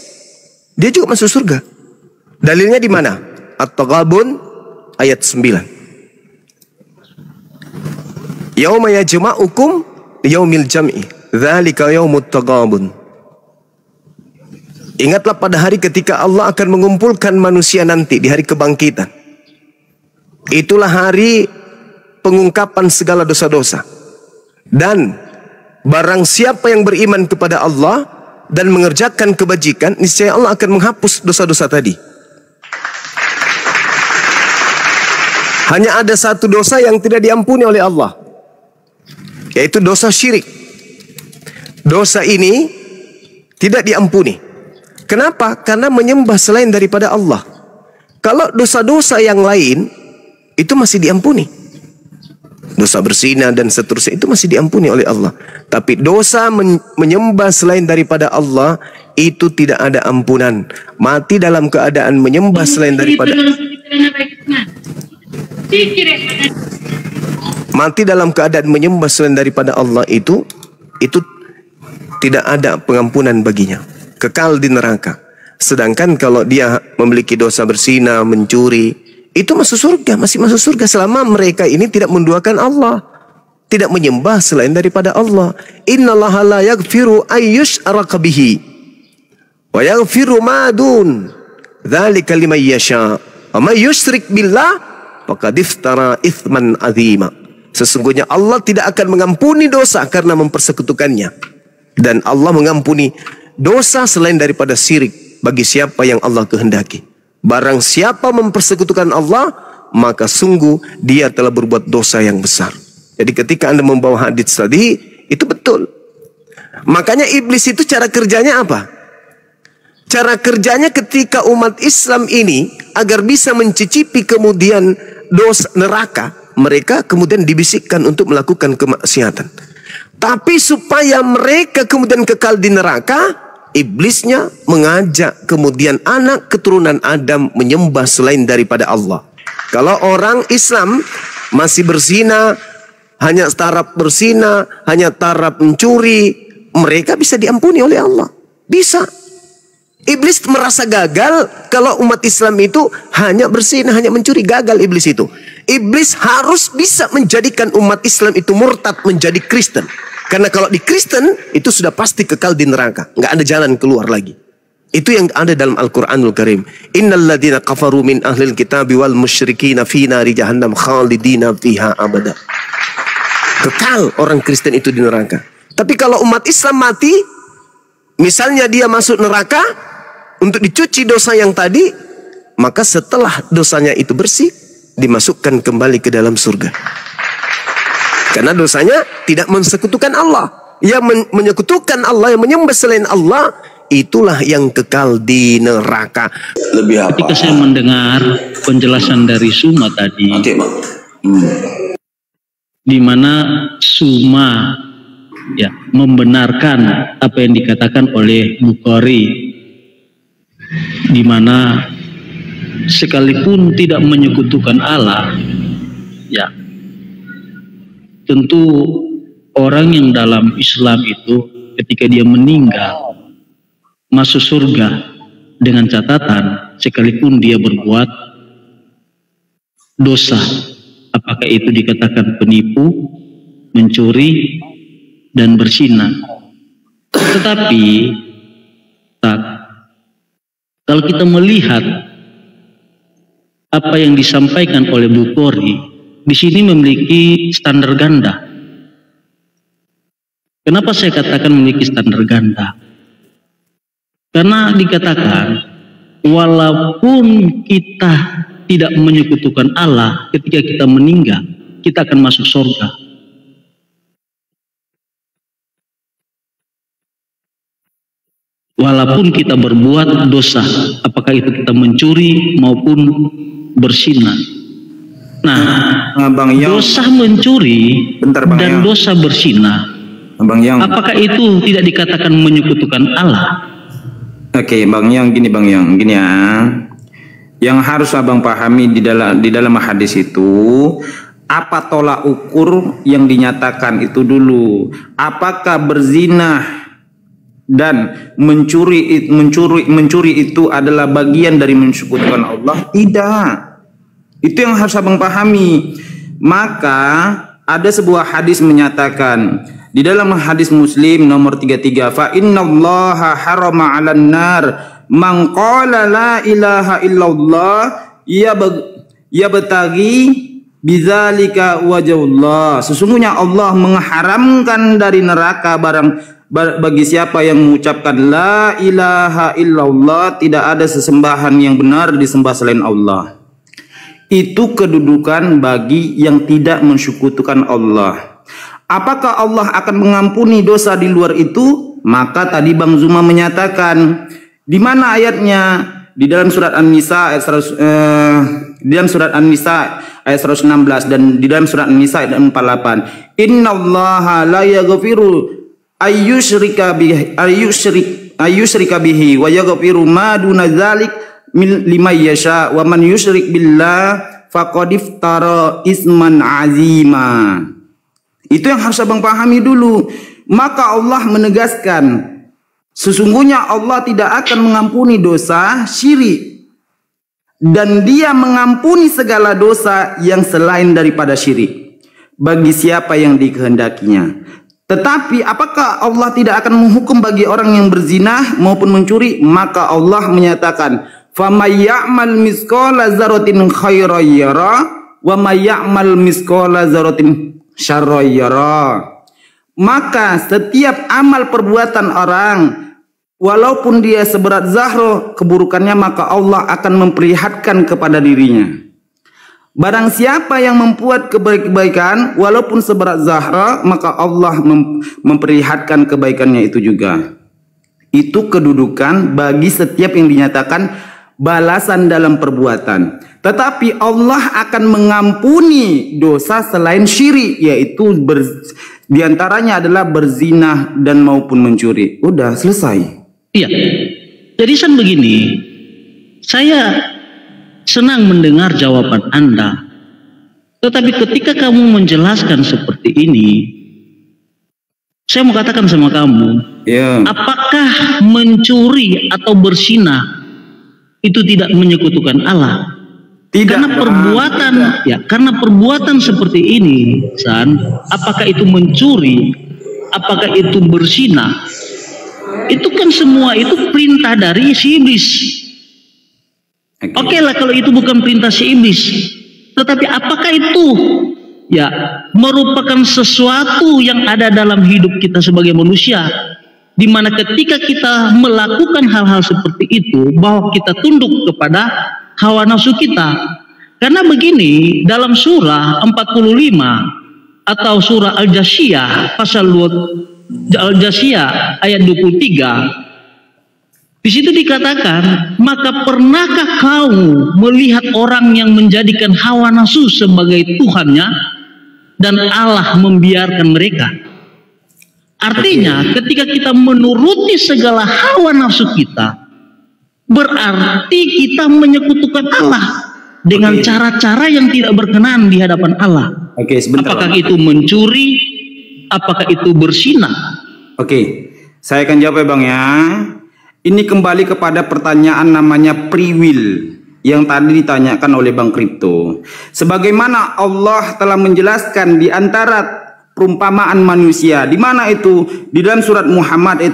dia juga masuk surga. Dalilnya di mana? At-Taghabun ayat 9. Yauma yajma'ukum yaumil jam'i dzalika yaumut taghabun. Ingatlah pada hari ketika Allah akan mengumpulkan manusia nanti di hari kebangkitan. Itulah hari pengungkapan segala dosa-dosa. Dan barang siapa yang beriman kepada Allah dan mengerjakan kebajikan, niscaya Allah akan menghapus dosa-dosa tadi. Hanya ada satu dosa yang tidak diampuni oleh Allah, yaitu dosa syirik. Dosa ini tidak diampuni. Kenapa? Karena menyembah selain daripada Allah. Kalau dosa-dosa yang lain itu masih diampuni. Dosa berzina dan seterusnya itu masih diampuni oleh Allah. Tapi dosa menyembah selain daripada Allah itu tidak ada ampunan. Mati dalam keadaan menyembah selain daripada mati dalam keadaan menyembah selain daripada Allah itu tidak ada pengampunan baginya. Kekal di neraka. Sedangkan kalau dia memiliki dosa berzina, mencuri, itu masuk surga, masih masuk surga selama mereka ini tidak menduakan Allah, tidak menyembah selain daripada Allah. Innallaha la yaghfiru ayyushraka bihi wa yaghfiru ma dun dzalika liman yasha. Wa may yusyrik billah faqad iftara itsman azima. Sesungguhnya Allah tidak akan mengampuni dosa karena mempersekutukannya, dan Allah mengampuni dosa selain daripada syirik bagi siapa yang Allah kehendaki. Barang siapa mempersekutukan Allah, maka sungguh dia telah berbuat dosa yang besar. Jadi ketika Anda membawa hadits tadi, itu betul. Makanya iblis itu cara kerjanya apa? Cara kerjanya ketika umat Islam ini agar bisa mencicipi kemudian dosa neraka, mereka kemudian dibisikkan untuk melakukan kemaksiatan. Tapi supaya mereka kemudian kekal di neraka, iblisnya mengajak kemudian anak keturunan Adam menyembah selain daripada Allah. Kalau orang Islam masih berzina, hanya taraf berzina, hanya taraf mencuri, mereka bisa diampuni oleh Allah. Bisa. Iblis merasa gagal kalau umat Islam itu hanya berzina, hanya mencuri. Gagal iblis itu. Iblis harus bisa menjadikan umat Islam itu murtad menjadi Kristen. Karena kalau di Kristen itu sudah pasti kekal di neraka, nggak ada jalan keluar lagi. Itu yang ada dalam Al-Quranul Karim. Innal ladzina kafaru min ahlil kitabi wal musyrikina fi nari jahannam khalidina fiha abada. Kekal orang Kristen itu di neraka. Tapi kalau umat Islam mati, misalnya dia masuk neraka untuk dicuci dosa yang tadi, maka setelah dosanya itu bersih, dimasukkan kembali ke dalam surga. Karena dosanya tidak mensekutukan Allah. Yang menyekutukan Allah, yang menyembah selain Allah, itulah yang kekal di neraka. Lebih apa? Ketika saya mendengar penjelasan dari Suma tadi, di mana Suma ya membenarkan apa yang dikatakan oleh Bukhari, di mana sekalipun tidak menyekutukan Allah, ya tentu orang yang dalam Islam itu ketika dia meninggal masuk surga dengan catatan sekalipun dia berbuat dosa, apakah itu dikatakan penipu, mencuri, dan berzina. Tetapi kalau kita melihat apa yang disampaikan oleh Bukhari, di sini memiliki standar ganda. Kenapa saya katakan memiliki standar ganda? Karena dikatakan walaupun kita tidak menyekutukan Allah, ketika kita meninggal, kita akan masuk surga. Walaupun kita berbuat dosa, apakah itu kita mencuri maupun berzina. Nah, Bang Yang, dosa mencuri dan dosa berzina, Bang Yang, apakah itu tidak dikatakan menyekutukan Allah? Oke, Bang Yang, gini ya. Yang harus abang pahami di dalam hadis itu, apa tolak ukur yang dinyatakan itu dulu. Apakah berzina dan mencuri itu adalah bagian dari mensekutukan Allah? Tidak. Itu yang harus abang pahami. Maka ada sebuah hadis menyatakan di dalam hadis Muslim nomor 33, fa innallaha harama 'alan nar man qala la ilaha illallah ya betagi bidzalika wajhullah. Sesungguhnya Allah mengharamkan dari neraka bagi siapa yang mengucapkan la ilaha illallah, tidak ada sesembahan yang benar disembah selain Allah. Itu kedudukan bagi yang tidak mensekutukan Allah. Apakah Allah akan mengampuni dosa di luar itu? Maka tadi Bang Zuma menyatakan, di mana ayatnya? Di dalam surat An-Nisa ayat 116 dan di dalam surat An-Nisa ayat 48. Innallaha la yaghfiru ayyushrika bihi wa yaghfiru ma duna dzalik liman yasha wa man yusyrik billah faqad iftara isman azima. Itu yang harus abang pahami dulu. Maka Allah menegaskan, sesungguhnya Allah tidak akan mengampuni dosa syirik, dan Dia mengampuni segala dosa yang selain daripada syirik bagi siapa yang dikehendakinya. Tetapi apakah Allah tidak akan menghukum bagi orang yang berzina maupun mencuri? Maka Allah menyatakan, فَمَنْ يَعْمَلْ مِثْقَالَ ذَرَّةٍ خَيْرًا يَرَهُ وَمَنْ يَعْمَلْ مِثْقَالَ ذَرَّةٍ شَرًّا يَرَهُ. Maka setiap amal perbuatan orang, walaupun dia seberat zahro keburukannya, maka Allah akan memperlihatkan kepada dirinya. Barang siapa yang membuat kebaikan walaupun seberat zahra, maka Allah memperlihatkan kebaikannya itu juga. Itu kedudukan bagi setiap yang dinyatakan balasan dalam perbuatan. Tetapi Allah akan mengampuni dosa selain syirik, yaitu diantaranya adalah berzina dan maupun mencuri. Udah selesai. Iya. Jadi begini, saya senang mendengar jawaban Anda. Tetapi ketika kamu menjelaskan seperti ini, saya mau katakan sama kamu, apakah mencuri atau berzina itu tidak menyekutukan Allah? Tidak. Karena perbuatan seperti ini, San, apakah itu mencuri, apakah itu berzina, itu kan semua itu perintah dari si iblis. Oke lah kalau itu bukan perintah si iblis, tetapi apakah itu merupakan sesuatu yang ada dalam hidup kita sebagai manusia, di mana ketika kita melakukan hal-hal seperti itu, bahwa kita tunduk kepada hawa nafsu kita. Karena begini, dalam surah 45 atau surah Al-Jasiyah pasal Al-Jasiyah ayat 23, di situ dikatakan, maka pernahkah kamu melihat orang yang menjadikan hawa nafsu sebagai Tuhannya dan Allah membiarkan mereka? Artinya ketika kita menuruti segala hawa nafsu kita, berarti kita menyekutukan Allah dengan cara-cara yang tidak berkenan di hadapan Allah. Sebentar. Apakah itu mencuri? Apakah itu berzina? Saya akan jawab ya Bang ya. Ini kembali kepada pertanyaan namanya free will yang tadi ditanyakan oleh Bang Kripto. Sebagaimana Allah telah menjelaskan di antara perumpamaan manusia, di mana itu? Di dalam surat Muhammad ayat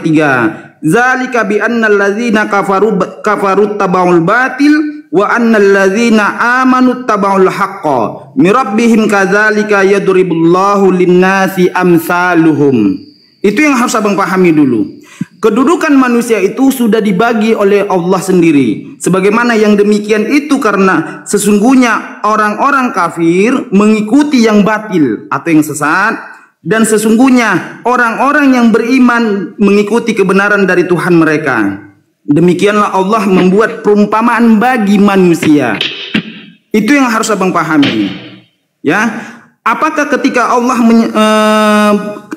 3. Zalika bi annal ladzina kafaru tabaul batil wa annal ladzina amanu tabaul haqqa mir rabbihim kadzalika yadribullahu linnasi amsaluhum. Itu yang harus abang pahami dulu. Kedudukan manusia itu sudah dibagi oleh Allah sendiri. Sebagaimana yang demikian itu karena sesungguhnya orang-orang kafir mengikuti yang batil atau yang sesat, dan sesungguhnya orang-orang yang beriman mengikuti kebenaran dari Tuhan mereka. Demikianlah Allah membuat perumpamaan bagi manusia. Itu yang harus abang pahami. Ya, apakah ketika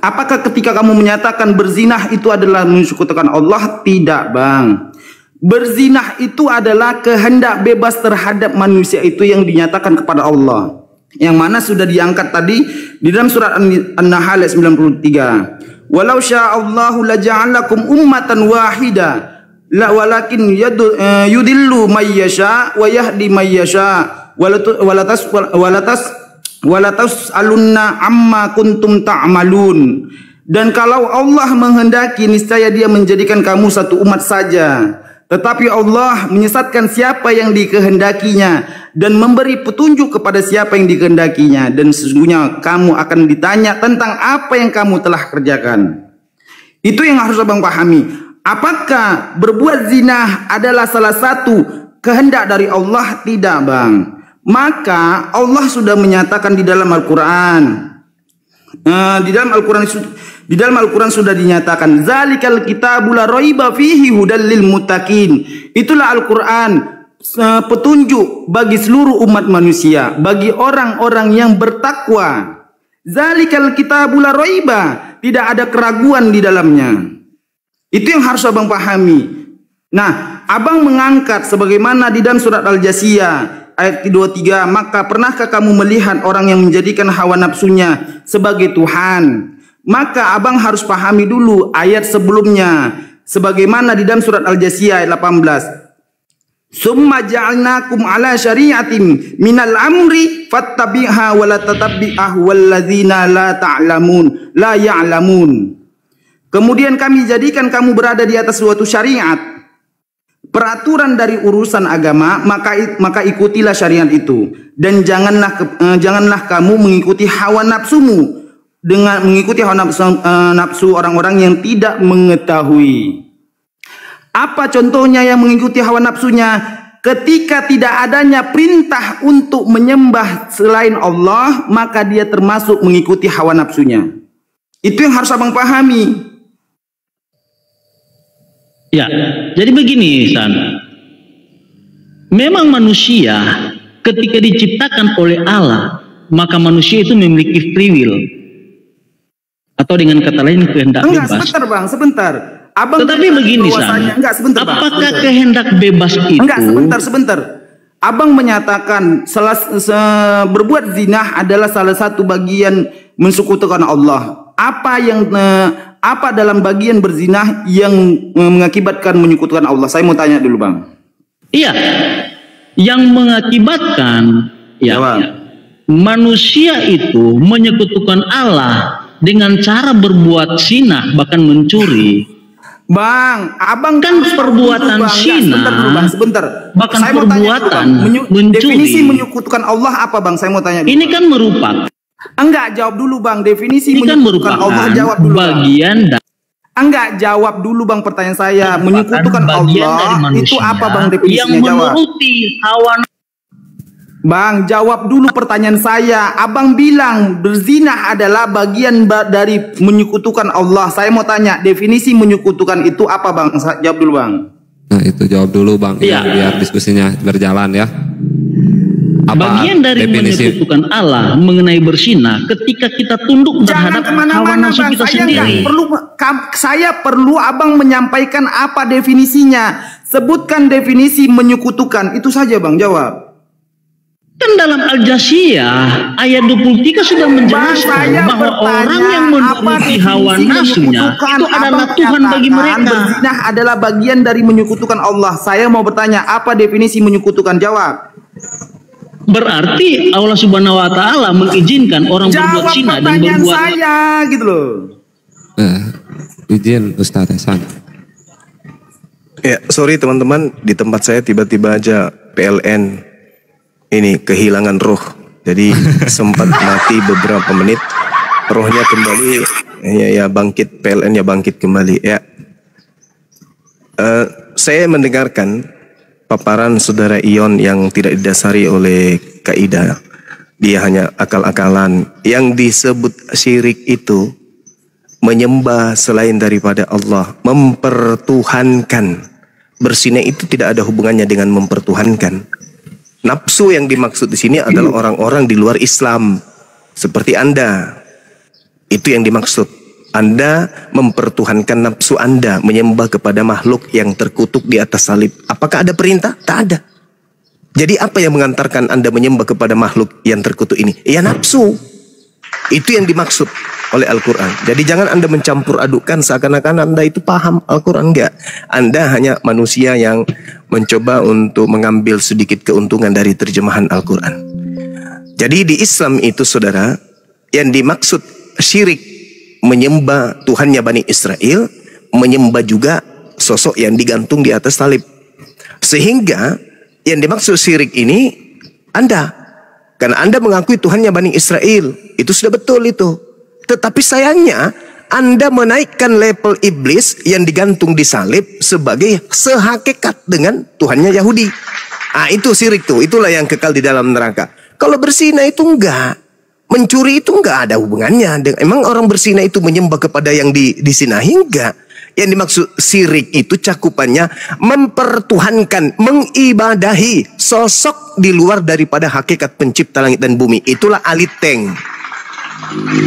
apakah ketika kamu menyatakan berzinah itu adalah menyekutukan Allah? Tidak, Bang. Berzinah itu adalah kehendak bebas terhadap manusia itu yang dinyatakan kepada Allah, yang mana sudah diangkat tadi di dalam surat An-Nahl ayat 93. Walau sya'allahu laja'alakum ummatan wahida la walakin yudillu may yasha wa yahdi may yasha walatas alunna amma kuntum ta'malun. Dan kalau Allah menghendaki, niscaya Dia menjadikan kamu satu umat saja. Tetapi Allah menyesatkan siapa yang dikehendakinya dan memberi petunjuk kepada siapa yang dikehendakinya. Dan sesungguhnya kamu akan ditanya tentang apa yang kamu telah kerjakan. Itu yang harus abang pahami. Apakah berbuat zina adalah salah satu kehendak dari Allah? Tidak, bang. Maka Allah sudah menyatakan di dalam Al-Quran. Di dalam Al-Quran sudah dinyatakan, zalikal kitabul la raiba fihi hudal lil muttaqin. Itulah Al-Quran, petunjuk bagi seluruh umat manusia, bagi orang-orang yang bertakwa. Zalikal kitabul la raiba, tidak ada keraguan di dalamnya. Itu yang harus abang pahami. Nah, abang mengangkat sebagaimana di dalam surat Al-Jasiyah ayat 23, maka pernahkah kamu melihat orang yang menjadikan hawa nafsunya sebagai Tuhan? Maka abang harus pahami dulu ayat sebelumnya, sebagaimana di dalam surat Al-Jasiyah ayat 18. Summa ja'alnakum ala syari'atin minal amri fattabi'ha wa la tatabbi'ah walladzina la ta'lamun la ya'lamun. Kemudian kami jadikan kamu berada di atas suatu syariat, peraturan dari urusan agama, maka ikutilah syariat itu, dan janganlah kamu mengikuti hawa nafsumu, dengan mengikuti hawa nafsu orang-orang yang tidak mengetahui. Apa contohnya yang mengikuti hawa nafsunya? Ketika tidak adanya perintah untuk menyembah selain Allah, maka dia termasuk mengikuti hawa nafsunya. Itu yang harus abang pahami. Ya, jadi begini, San. Memang manusia ketika diciptakan oleh Allah, maka manusia itu memiliki free will. Atau dengan kata lain kehendak bebas. Sebentar bang, sebentar. Abang tetapi begini, San. Sebentar, apakah bang, kehendak bebas itu? Sebentar. Abang menyatakan berbuat zina adalah salah satu bagian mensekutukan Allah. Apa dalam bagian berzinah yang mengakibatkan menyekutukan Allah? Saya mau tanya dulu, bang. Iya, yang mengakibatkan manusia itu menyekutukan Allah dengan cara berbuat zina, bahkan mencuri. Bang, abang kan perbuatan zina. Sebentar. Bahkan saya perbuatan mencuri. Definisi menyekutukan Allah apa, bang? Saya mau tanya dulu. Ini kan merupakan. Enggak, jawab dulu, bang. Definisi ini menyekutukan kan Allah, jawab dulu, bagian bang. Enggak, jawab dulu, bang, pertanyaan saya. Menyekutukan Allah itu apa, bang, definisinya? Yang menuruti hawa. Bang, jawab dulu pertanyaan saya. Abang bilang berzina adalah bagian dari menyekutukan Allah. Saya mau tanya, definisi menyekutukan itu apa, bang? Jawab dulu, bang. Nah, itu jawab dulu, bang. Ya, biar diskusinya berjalan ya. Apa bagian dari definisi menyekutukan Allah mengenai berzina ketika kita tunduk terhadap hawa nafsu kita sendiri. Saya perlu abang menyampaikan apa definisinya. Sebutkan definisi menyekutukan. Itu saja, bang, jawab. Kan dalam Al-Jasiyah ayat 23 sudah menjelaskan bahwa orang yang menuruti hawa nafsunya itu adalah Tuhan bagi mereka. Berzina adalah bagian dari menyekutukan Allah. Saya mau bertanya, apa definisi menyekutukan? Jawab. Berarti Allah Subhanahu wa taala mengizinkan orang berbuat zina dan berbuat saya gitu loh. Izin Ustaz Hasan. Ya, sorry teman-teman, di tempat saya tiba-tiba aja PLN ini kehilangan roh, jadi sempat mati beberapa menit, rohnya kembali, ya bangkit, PLN-nya bangkit kembali ya. Saya mendengarkan paparan saudara Ion yang tidak didasari oleh kaidah, dia hanya akal-akalan. Yang disebut syirik itu menyembah selain daripada Allah, mempertuhankan. Berzina itu tidak ada hubungannya dengan mempertuhankan. Nafsu yang dimaksud di sini adalah orang-orang di luar Islam seperti Anda. Itu yang dimaksud. Anda mempertuhankan nafsu Anda, menyembah kepada makhluk yang terkutuk di atas salib. Apakah ada perintah? Tak ada. Jadi apa yang mengantarkan Anda menyembah kepada makhluk yang terkutuk ini? Ya nafsu. Itu yang dimaksud oleh Al-Quran. Jadi jangan Anda mencampur adukkan seakan-akan Anda itu paham Al-Quran. Enggak. Anda hanya manusia yang mencoba untuk mengambil sedikit keuntungan dari terjemahan Al-Quran. Jadi di Islam itu saudara, yang dimaksud syirik menyembah Tuhannya Bani Israel, menyembah juga sosok yang digantung di atas salib. Sehingga yang dimaksud syirik ini Anda, karena Anda mengakui Tuhannya Bani Israel, itu sudah betul itu. Tetapi sayangnya Anda menaikkan level iblis yang digantung di salib sebagai sehakikat dengan Tuhannya Yahudi. Itu syirik tuh, itulah yang kekal di dalam neraka. Kalau berzina itu enggak, mencuri itu enggak ada hubungannya. Emang orang berzina itu menyembah kepada yang disinahi? Enggak. Yang dimaksud syirik itu cakupannya mempertuhankan, mengibadahi sosok di luar daripada hakikat pencipta langit dan bumi. Itulah aliteng.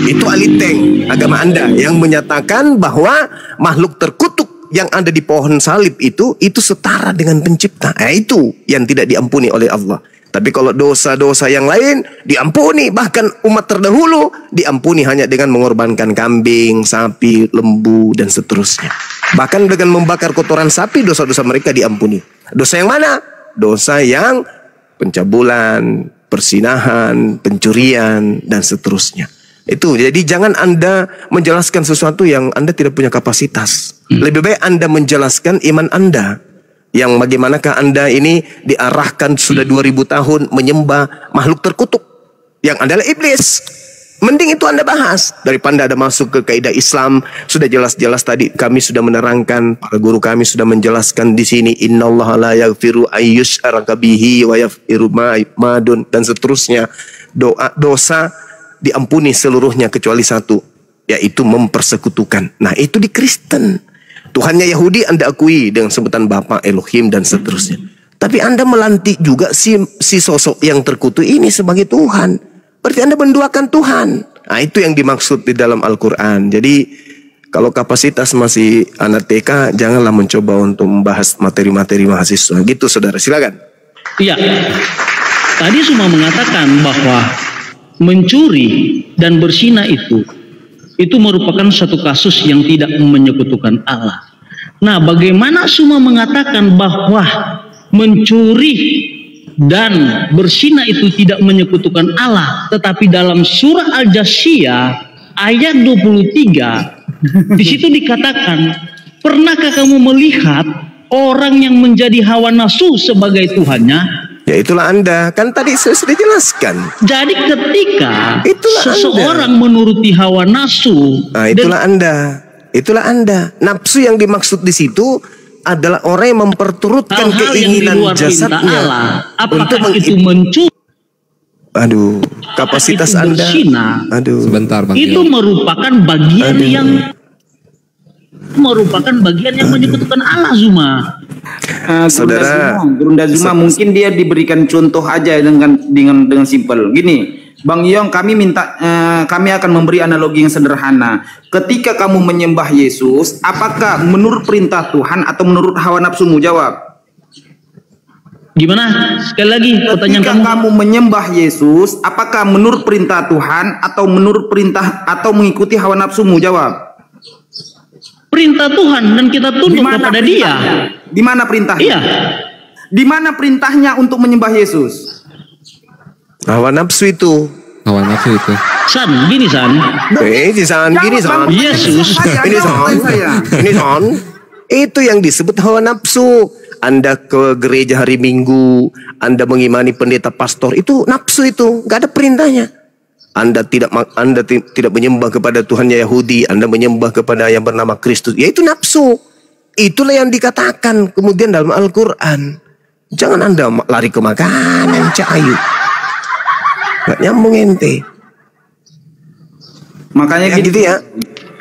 Itu aliteng agama Anda yang menyatakan bahwa makhluk terkutuk yang ada di pohon salib itu setara dengan pencipta. Itu yang tidak diampuni oleh Allah. Tapi kalau dosa-dosa yang lain diampuni, bahkan umat terdahulu diampuni hanya dengan mengorbankan kambing, sapi, lembu dan seterusnya. Bahkan dengan membakar kotoran sapi dosa-dosa mereka diampuni. Dosa yang mana? Dosa yang pencabulan, persinahan, pencurian dan seterusnya. Itu, jadi jangan Anda menjelaskan sesuatu yang Anda tidak punya kapasitas. Lebih baik Anda menjelaskan iman Anda. Yang bagaimanakah Anda ini diarahkan sudah 2000 tahun menyembah makhluk terkutuk yang adalah iblis. Mending itu Anda bahas daripada Anda masuk ke kaidah Islam. Sudah jelas-jelas tadi kami sudah menerangkan, para guru kami sudah menjelaskan di sini, innallaha la yaghfiru ayyusyraka bihi wa yaghfiru ma dun dan seterusnya. Dosa diampuni seluruhnya kecuali satu, yaitu mempersekutukan. Nah, itu di Kristen. Tuhannya Yahudi Anda akui dengan sebutan Bapa, Elohim dan seterusnya. Tapi Anda melantik juga si sosok yang terkutuk ini sebagai Tuhan. Berarti Anda menduakan Tuhan. Nah, itu yang dimaksud di dalam Al-Quran. Jadi kalau kapasitas masih anak TK, janganlah mencoba untuk membahas materi-materi mahasiswa. Gitu saudara, silakan. Iya, tadi Suma mengatakan bahwa mencuri dan berzina itu merupakan satu kasus yang tidak menyekutukan Allah. Nah, bagaimana Suma mengatakan bahwa mencuri dan berzina itu tidak menyekutukan Allah, tetapi dalam surah Al-Jathiyah ayat 23 di situ dikatakan, pernahkah kamu melihat orang yang menjadi hawa nafsu sebagai Tuhannya? Ya itulah Anda, kan tadi saya sudah jelaskan. Jadi ketika itulah seseorang menuruti hawa nafsu, itulah Anda. Nafsu yang dimaksud di situ adalah orang yang memperturutkan hal-hal keinginan yang jasadnya Allah. Apakah untuk itu mencuri? Aduh, kapasitas itu Anda. Berzina, sebentar Bang. Itu merupakan bagian yang menyekutukan Allah, Zuma. Saudara Gurunda Zuma mungkin dia diberikan contoh aja dengan simpel. Gini, Bang Yong, kami akan memberi analogi yang sederhana. Ketika kamu menyembah Yesus, apakah menurut perintah Tuhan atau menurut hawa nafsumu? Jawab. Gimana? Sekali lagi pertanyaan Ketika kamu menyembah Yesus, apakah menurut perintah Tuhan atau menurut perintah atau mengikuti hawa nafsumu? Jawab. Perintah Tuhan dan kita tunduk kepada Dia. Di mana perintahnya? Iya. Di mana perintahnya untuk menyembah Yesus? hawa nafsu itu. Hawa nafsu itu. San, gini San. Gini San. Yesus. Ini San. Itu yang disebut hawa nafsu. Anda ke gereja hari Minggu, Anda mengimani pendeta pastor, itu nafsu itu, nggak ada perintahnya. Anda tidak menyembah kepada Tuhannya Yahudi, Anda menyembah kepada yang bernama Kristus, yaitu nafsu. Itulah yang dikatakan kemudian dalam Al-Quran. Jangan Anda lari ke makanan cahayu, nggak nyambung ente. Makanya gitu ya.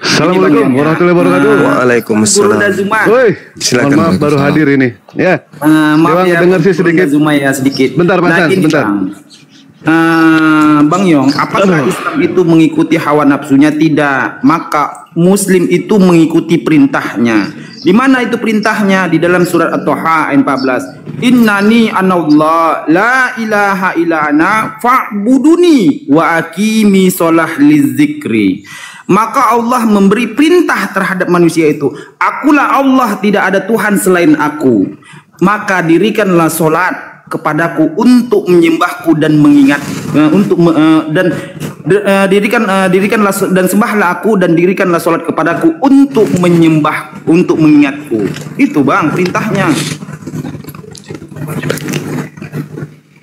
Assalamualaikum warahmatullahi wabarakatuh. Waalaikumsalam. Woi, silakan. maaf baru hadir ini. Ya. Maaf ya, dengar sih sedikit. Zuma ya sedikit. Bentar Mas, bentar. Bang Yong, apakah Islam itu mengikuti hawa nafsunya? Tidak. Maka Muslim itu mengikuti perintahnya. Di mana itu perintahnya? Di dalam surat At-Taha ayat 14. Innani anallah la ilaha illa ana fa'buduni wa aqimi shalah lizikri. Maka Allah memberi perintah terhadap manusia itu. Akulah Allah, tidak ada Tuhan selain aku. maka dirikanlah solat kepadaku untuk menyembahku dan mengingat dirikanlah dan sembahlah aku dan dirikanlah solat kepadaku untuk mengingatku. Itu bang perintahnya.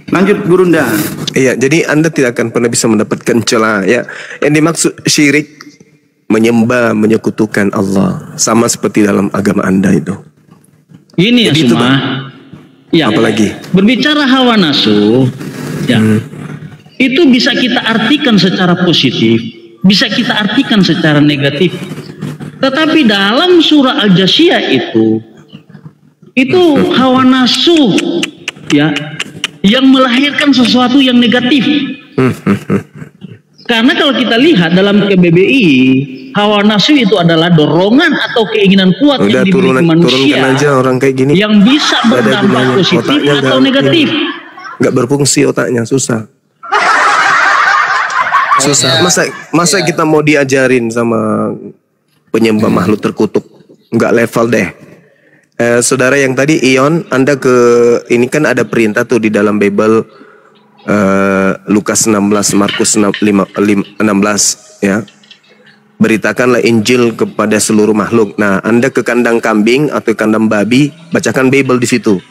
Lanjut Gurunda. Iya, jadi Anda tidak akan pernah bisa mendapatkan celah ya. Yang dimaksud syirik menyembah, menyekutukan Allah, sama seperti dalam agama Anda itu. Gini ya semua. Ya. Apalagi? Berbicara hawa nafsu, ya. Itu bisa kita artikan secara positif, bisa kita artikan secara negatif. Tetapi dalam surah Al-Jasiyah itu hawa nafsu ya yang melahirkan sesuatu yang negatif. Karena kalau kita lihat dalam KBBI, hawa nafsu itu adalah dorongan atau keinginan kuat yang dimiliki manusia aja orang kayak gini, yang bisa berdampak positif atau negatif. Nggak berfungsi otaknya, susah. Masa kita mau diajarin sama penyembah makhluk terkutuk? Nggak level deh. Saudara yang tadi Ion, Anda ini kan ada perintah tuh di dalam Bible, Lukas 16, Markus 16 ya. Beritakanlah Injil kepada seluruh makhluk. Nah, Anda ke kandang kambing atau kandang babi, bacakan Bible di situ.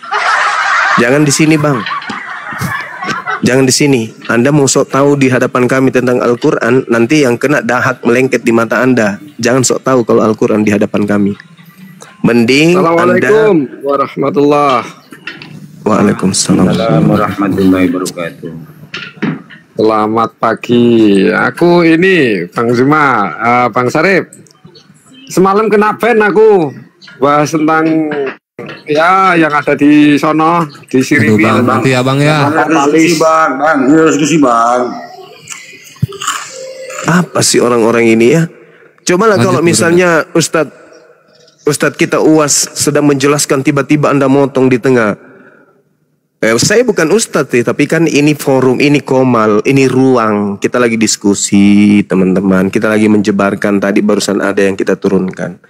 Jangan di sini, Bang. Jangan di sini. Anda mau sok tahu di hadapan kami tentang Al-Quran, nanti yang kena dahak melengket di mata Anda. Jangan sok tahu kalau Al-Quran di hadapan kami. Mending Assalamualaikum warahmatullahi. Waalaikumsalam warahmatullahi wabarakatuh. Selamat pagi. Aku ini Bang Zuma, Bang Sarip. Semalam kena ban aku bahas tentang ya yang ada di sono di Siriwi. Nanti ya Bang ya. Diskusi bang. Apa sih orang-orang ini ya? Cobalah kalau misalnya Ustadz kita UAS sedang menjelaskan, tiba-tiba Anda motong di tengah. Saya bukan Ustadz sih, tapi kan ini forum, ini komal, ini ruang. Kita lagi diskusi teman-teman. Kita lagi menjebarkan, tadi barusan ada yang kita turunkan.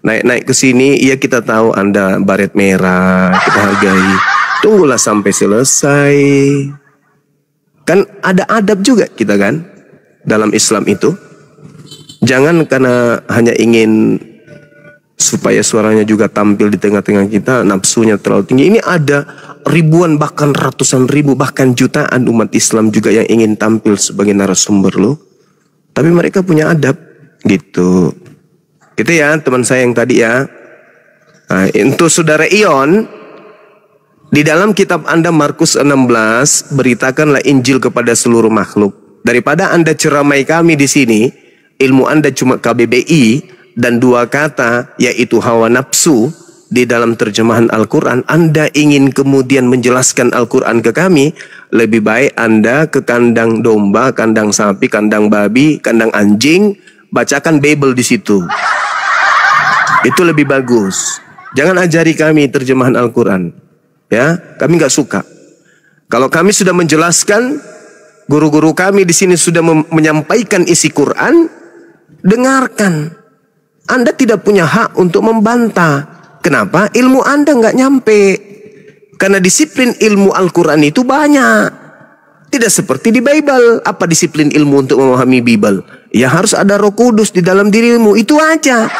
Naik ke sini, ya kita tahu Anda baret merah, kita hargai. Tunggulah sampai selesai. Kan ada adab juga kita kan, dalam Islam itu. Jangan karena hanya ingin supaya suaranya juga tampil di tengah-tengah kita, nafsunya terlalu tinggi. Ini ada ribuan bahkan ratusan ribu bahkan jutaan umat Islam juga yang ingin tampil sebagai narasumber loh. Tapi mereka punya adab gitu. Gitu ya teman saya yang tadi ya. Nah, untuk saudara Ion, di dalam kitab Anda Markus 16, beritakanlah Injil kepada seluruh makhluk. Daripada Anda ceramai kami di sini, ilmu Anda cuma KBBI dan dua kata yaitu hawa nafsu di dalam terjemahan Al-Quran. Anda ingin kemudian menjelaskan Al-Quran ke kami, lebih baik Anda ke kandang domba, kandang sapi, kandang babi, kandang anjing, bacakan Bible di situ. Itu lebih bagus. Jangan ajari kami terjemahan Al-Quran. Ya, kami nggak suka. Kalau kami sudah menjelaskan, guru-guru kami di sini sudah menyampaikan isi Quran, dengarkan. Anda tidak punya hak untuk membantah. Kenapa? Ilmu Anda nggak nyampe. Karena disiplin ilmu Al-Quran itu banyak. Tidak seperti di Bible. Apa disiplin ilmu untuk memahami Bible? Ya harus ada Roh Kudus di dalam dirimu. Itu aja.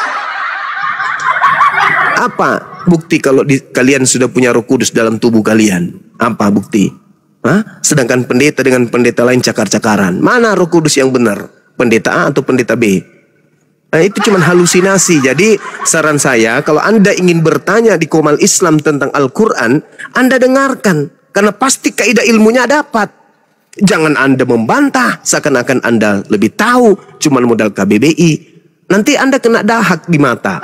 Apa bukti kalau kalian sudah punya Roh Kudus dalam tubuh kalian? Apa bukti? Sedangkan pendeta dengan pendeta lain cakar-cakaran. Mana Roh Kudus yang benar? Pendeta A atau pendeta B? Nah, itu cuma halusinasi. Jadi saran saya, kalau Anda ingin bertanya di Komal Islam tentang Al-Quran, Anda dengarkan. Karena pasti kaidah ilmunya dapat. Jangan Anda membantah, seakan-akan Anda lebih tahu, cuma modal KBBI. Nanti Anda kena dahak di mata.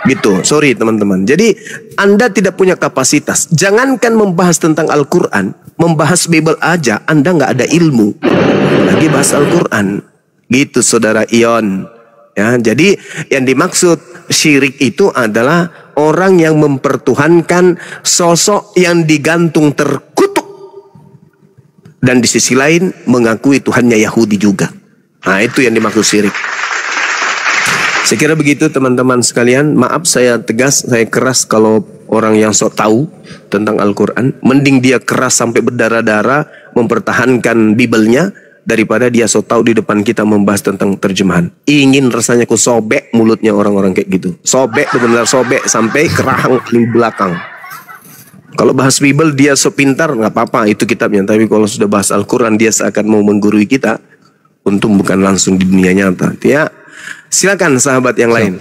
Gitu, sorry teman-teman. Jadi Anda tidak punya kapasitas. Jangankan membahas tentang Al-Quran, membahas Bible aja, Anda nggak ada ilmu. Lagi bahas Al-Quran. Gitu saudara Ion. Ya, jadi yang dimaksud syirik itu adalah orang yang mempertuhankan sosok yang digantung terkutuk. Dan di sisi lain mengakui Tuhannya Yahudi juga. Nah itu yang dimaksud syirik. Saya kira begitu teman-teman sekalian. Maaf saya tegas, saya keras kalau orang yang sok tahu tentang Al-Quran. Mending dia keras sampai berdarah-darah mempertahankan Bibelnya daripada dia sok tahu di depan kita membahas tentang terjemahan. Ingin rasanya ku sobek mulutnya orang-orang kayak gitu. Sobek, benar-benar sobek sampai kerahang di belakang. Kalau bahas Bibel dia sok pintar, nggak apa-apa itu kitabnya. Tapi kalau sudah bahas Al-Quran dia seakan mau menggurui kita. Untung bukan langsung di dunia nyata. Ya, silakan sahabat yang lain.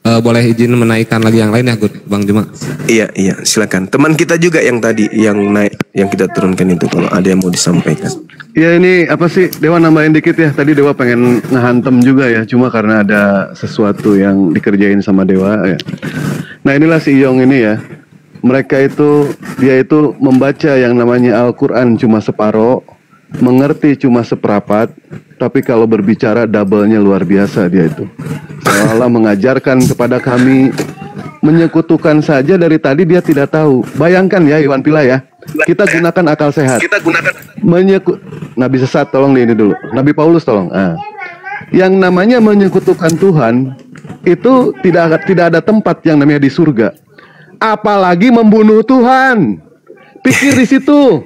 Boleh izin menaikkan lagi yang lain ya, Bang Juma? Iya, silakan. Teman kita juga yang tadi yang naik, yang kita turunkan itu kalau ada yang mau disampaikan. Ya ini apa sih Dewa nambahin dikit ya. Tadi Dewa pengen ngehantem juga ya. Cuma karena ada sesuatu yang dikerjain sama Dewa ya. Nah inilah si Iyong ini ya. Dia itu membaca yang namanya Al-Quran cuma separoh, mengerti cuma seperempat, tapi kalau berbicara double-nya luar biasa dia itu. Allah mengajarkan kepada kami menyekutukan saja dari tadi dia tidak tahu. Bayangkan ya Iwan Pila ya. Kita gunakan akal sehat. Nabi sesat tolong ini dulu. Nabi Paulus tolong. Yang namanya menyekutukan Tuhan itu tidak ada tempat yang namanya di surga. Apalagi membunuh Tuhan. Pikir di situ.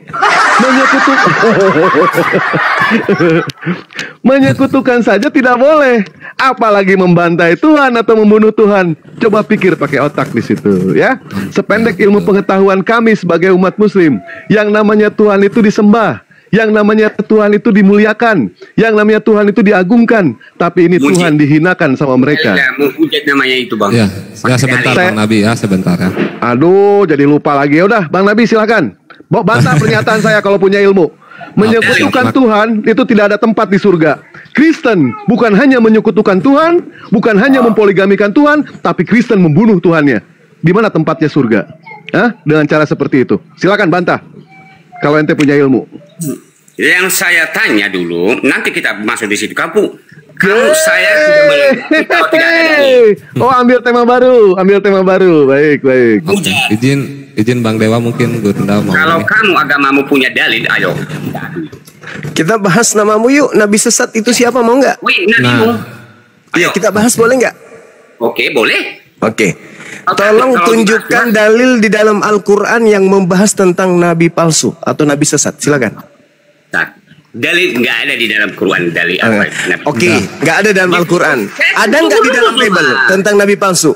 Menyekutukan saja tidak boleh. Apalagi membantai Tuhan atau membunuh Tuhan. Coba pikir pakai otak di situ ya. Sependek ilmu pengetahuan kami sebagai umat muslim, yang namanya Tuhan itu disembah, yang namanya Tuhan itu dimuliakan, yang namanya Tuhan itu diagungkan. Tapi ini Tuhan dihinakan sama mereka. Menghujat namanya itu Bang. Ya sebentar Bang Nabi ya, sebentar ya. Aduh, jadi lupa lagi. Udah, Bang Nabi silakan. Bantah pernyataan saya kalau punya ilmu. Menyekutukan Tuhan itu tidak ada tempat di surga. Kristen bukan hanya menyekutukan Tuhan, bukan hanya mempoligamikan Tuhan, tapi Kristen membunuh Tuhannya. Di mana tempatnya surga? Dengan cara seperti itu. Silakan bantah. Kalau ente punya ilmu. Yang saya tanya dulu, nanti kita masuk di situ. Kamu saya sudah kalau tidak ada. Oh, ambil tema baru. Baik. Izin Bang Dewa mungkin Gurunda mau. Kalau kamu agamamu punya dalil, ayo. Kita bahas namamu yuk. Nabi sesat itu siapa, mau nggak? Wih, nabimu. Iya, kita bahas boleh nggak? Oke, boleh. Oke. Tolong tunjukkan dalil di dalam Al-Quran yang membahas tentang nabi palsu atau nabi sesat. Silakan. Dalil nggak ada di dalam Quran dalil apa? Oke, nggak ada dalam Al-Quran. Ada nggak di dalam Bible tentang nabi palsu?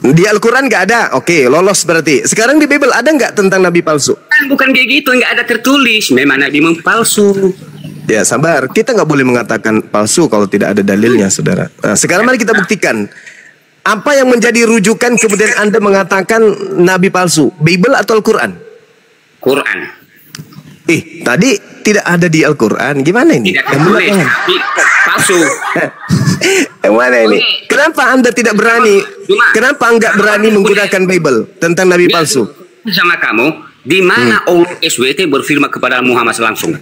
Di Al-Quran nggak ada. Oke, lolos berarti. Sekarang di Bible ada nggak tentang nabi palsu? Kan bukan kayak gitu, nggak ada tertulis. Memang nabi palsu. Ya sabar, kita nggak boleh mengatakan palsu kalau tidak ada dalilnya, saudara. Nah, sekarang mari kita buktikan. Apa yang menjadi rujukan kemudian Anda mengatakan nabi palsu? Bible atau Al-Quran? Quran. Tadi tidak ada di Al-Quran. Gimana ini? Tidak tertulis, tapi palsu. Yang mana ini? Kenapa Anda tidak berani? Kenapa nggak berani menggunakan Bible tentang nabi palsu? Sama kamu, di mana Allah SWT berfirman kepada Muhammad langsung?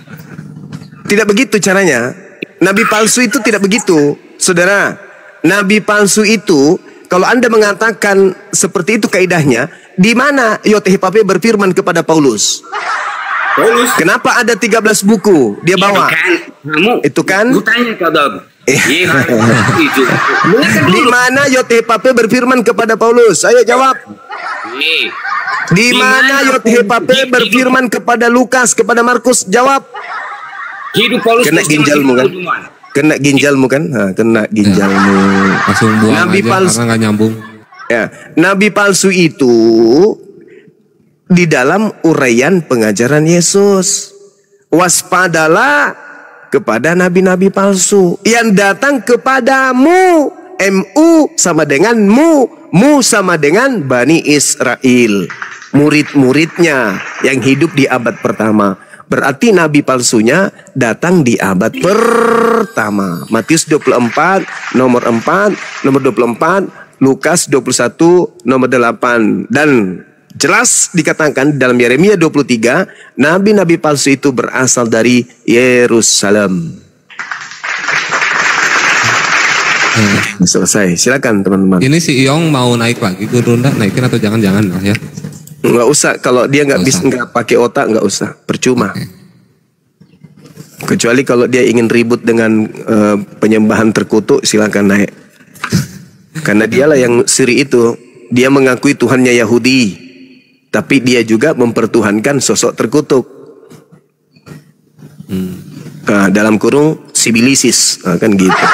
Tidak begitu caranya. Nabi palsu itu tidak begitu, saudara. Nabi palsu itu, kalau Anda mengatakan seperti itu kaidahnya, di mana Yotehipape berfirman kepada Paulus? Kenapa ada 13 buku dia bawa? Itu kan? Di mana Yotehipape berfirman kepada Paulus? Ayo jawab. Di mana Yotehipape berfirman kepada Lukas, kepada Markus? Jawab. Kena ginjalmu kan? Kena ginjalmu kan? Kena ginjalmu. Langsung buang Nabi aja palsu, karena nggak nyambung. Ya, Nabi palsu itu di dalam uraian pengajaran Yesus. Waspadalah kepada nabi-nabi palsu yang datang kepadamu. MU sama dengan mu sama dengan Bani Israel. Murid-muridnya yang hidup di abad pertama. Berarti nabi palsunya datang di abad pertama. Matius 24 nomor 4, nomor 24, Lukas 21 nomor 8. Dan jelas dikatakan dalam Yeremia 23, nabi-nabi palsu itu berasal dari Yerusalem. Selesai. Silakan teman-teman. Ini si Iyong mau naik lagi Gurunda, naikin atau jangan-jangan lah ya. Nggak usah, kalau dia nggak bisa, nggak pakai otak, nggak usah, percuma. Kecuali kalau dia ingin ribut dengan penyembahan terkutuk, silakan naik. Karena dialah yang siri itu. Dia mengakui Tuhannya Yahudi, tapi dia juga mempertuhankan sosok terkutuk. Nah, dalam kurung Sibilisis, kan gitu.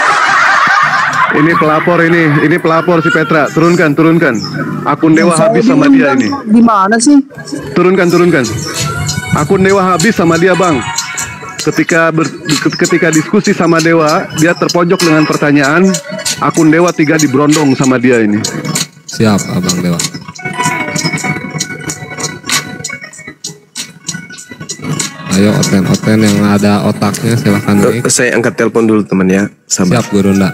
Ini pelapor si Petra. Turunkan. Akun dewa habis sama dia ini. Gimana sih? Turunkan. Akun dewa habis sama dia, Bang. Ketika diskusi sama dewa, dia terpojok dengan pertanyaan. Akun dewa 3 diberondong sama dia ini. Siap, Abang Dewa. Ayo oten yang ada otaknya silahkan naik. Saya angkat telepon dulu teman ya. Sabar. Siap Gurunda.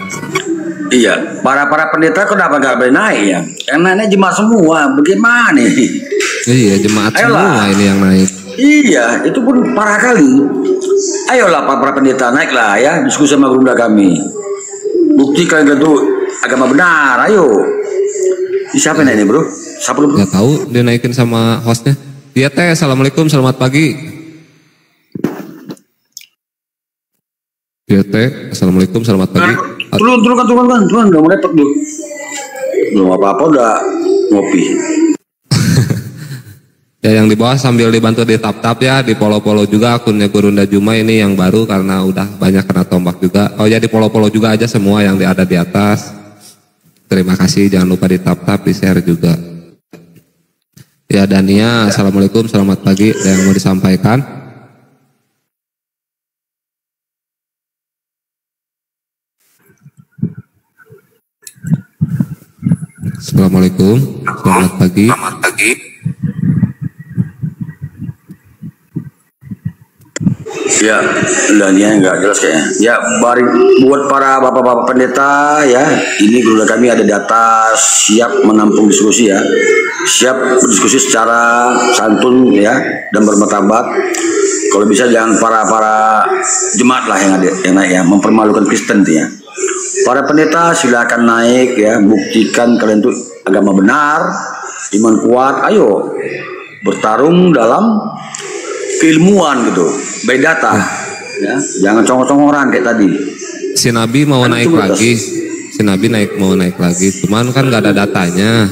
Iya, para pendeta kenapa nggak boleh naik ya? Yang naiknya jemaat semua, bagaimana nih? Iya, jemaat semua ini yang naik. Iya, itu pun parah kali. Ayolah para pendeta naiklah ya, diskusi sama Gurunda kami. Bukti kalian itu agama benar, ayo. Siapa yang naik bro? Siapa lu bro? Gak tahu, dia naikin sama hostnya. Dia teh, assalamualaikum, selamat pagi. Dia teh, assalamualaikum, selamat pagi. Turun, udah mau repot dulu. Belum apa-apa udah ngopi. Ya yang di bawah sambil dibantu di tap-tap ya, di polo-polo juga akunnya Gurunda Juma ini yang baru karena udah banyak kena tombak juga. Oh ya di polo-polo juga aja semua yang ada di atas. Terima kasih, jangan lupa di tap-tap, di share juga. Ya Dania, assalamualaikum, selamat pagi. Ada yang mau disampaikan? Assalamualaikum, selamat pagi. Ya, Dania nggak jelas kayaknya. Ya, buat para bapak-bapak pendeta ya, ini Gurunda kami ada di atas, siap menampung diskusi ya, siap berdiskusi secara santun ya dan bermartabat. Kalau bisa jangan para jemaat lah yang ada yang naik ya, mempermalukan Kristen ya. Para pendeta silakan naik ya, buktikan kalian itu agama benar, iman kuat, ayo bertarung dalam keilmuan gitu, by data ya, jangan congong-congoran kayak tadi. Si Nabi mau naik lagi, mau naik lagi, cuman kan gak ada datanya.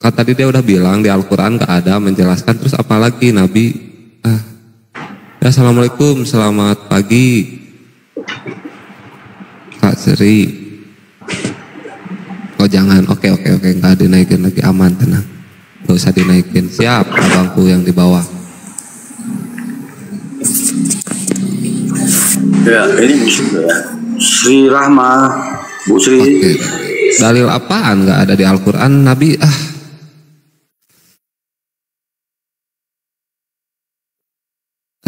Kan tadi dia udah bilang di Al-Quran gak ada menjelaskan, terus apalagi Nabi? Ya assalamualaikum, selamat pagi Kak Seri. Oh jangan, oke, nggak dinaikin lagi, aman, tenang, nggak usah dinaikin. Siap abangku yang di bawah. Ya ini musuh ya, Sri Rahma, Bu Sri. Oke. Dalil apaan nggak ada di Al-Quran Nabi?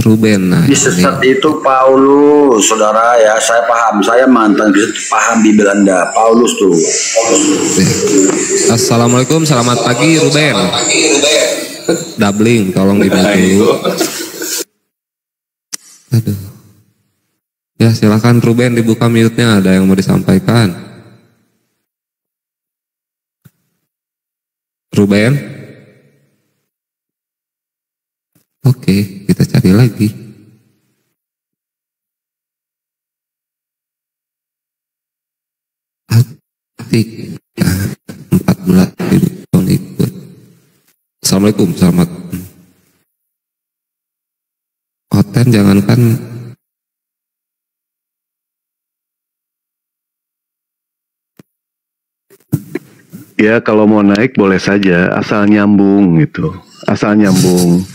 Ruben, nah Disesat itu Paulus, saudara ya, saya paham, saya mantan paham Bibel Anda, Paulus tuh. Assalamualaikum, selamat pagi Ruben. Doubling, tolong dibantu. Aduh. Ya silakan Ruben dibuka mute-nya, ada yang mau disampaikan. Ruben. Oke, kita cari lagi. Aktif 14.000 pengikut. Assalamualaikum, selamat. Oten jangankan ya kalau mau naik boleh saja, asal nyambung gitu, asal nyambung.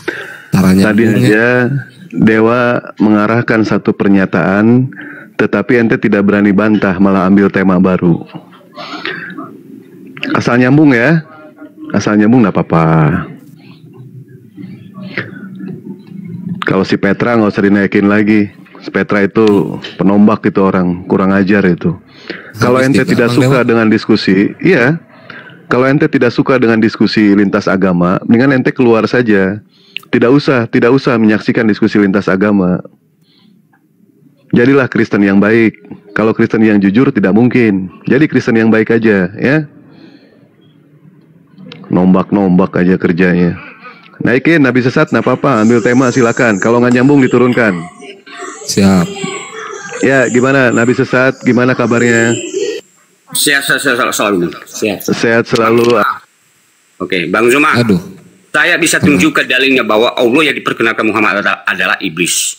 Tadi aja Dewa mengarahkan satu pernyataan, tetapi ente tidak berani bantah, malah ambil tema baru. Asal nyambung ya, asal nyambung nggak apa-apa. Kalau si Petra nggak usah dinaikin lagi. Si Petra itu penombak itu orang, kurang ajar itu. Kalau ente tidak suka dengan diskusi, iya. Kalau ente tidak suka dengan diskusi lintas agama, mendingan ente keluar saja. Tidak usah menyaksikan diskusi lintas agama. Jadilah Kristen yang baik. Kalau Kristen yang jujur tidak mungkin. Jadi Kristen yang baik aja, ya. Nombak-nombak aja kerjanya. Naikin, nabi sesat, nggak apa-apa. Ambil tema silakan. Kalau nggak nyambung diturunkan. Siap. Ya, gimana Nabi Sesat? Gimana kabarnya? Sehat selalu. Sehat selalu. Oke, Bang Zuma. Aduh. Saya bisa tunjukkan dalilnya bahwa Allah yang diperkenalkan Muhammad adalah iblis.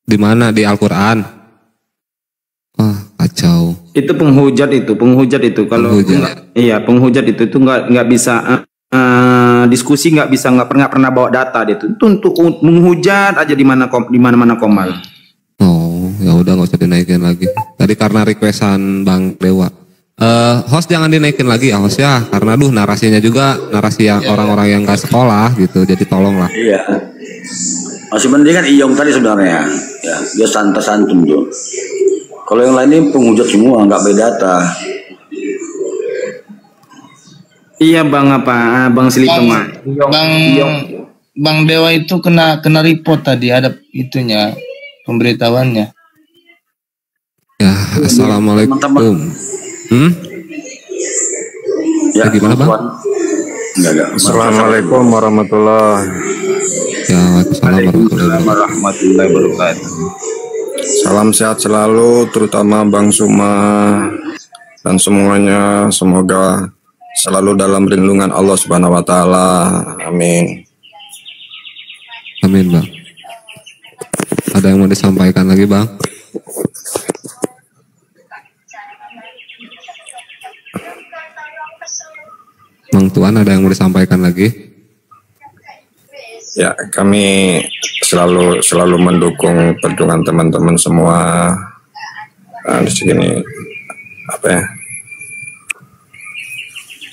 Di mana? Di Al-Quran? Wah, kacau. Itu penghujat itu. Kalau penghujat itu nggak bisa diskusi, nggak pernah bawa data dia itu untuk menghujat aja di mana komal. Oh, ya udah nggak usah dinaikin lagi. Tadi karena requestan Bang Dewa. Host jangan dinaikin lagi ya host ya, karena narasinya juga narasi yang orang-orang yang nggak sekolah gitu. Jadi tolonglah. Iya. Masih penting kan Iyong tadi sebenarnya. Ya, dia santun tuh. Kalau yang lain ini penghujat semua, nggak berdata. Iya Bang Bang Selipeng. Bang Dewa itu kena report tadi, ada itunya pemberitahuannya. Ya, assalamualaikum. Ya, gimana Bang? Assalamualaikum warahmatullahi. Ya, waalaikumsalam warahmatullahi wabarakatuh. Salam sehat selalu, terutama Bang Zuma dan semuanya. Semoga selalu dalam lindungan Allah Subhanahu Wa Taala. Amin. Amin Bang. Ada yang mau disampaikan lagi Bang? Bang Tuan, ada yang mau disampaikan lagi? Ya, kami selalu mendukung perjuangan teman-teman semua. Di sini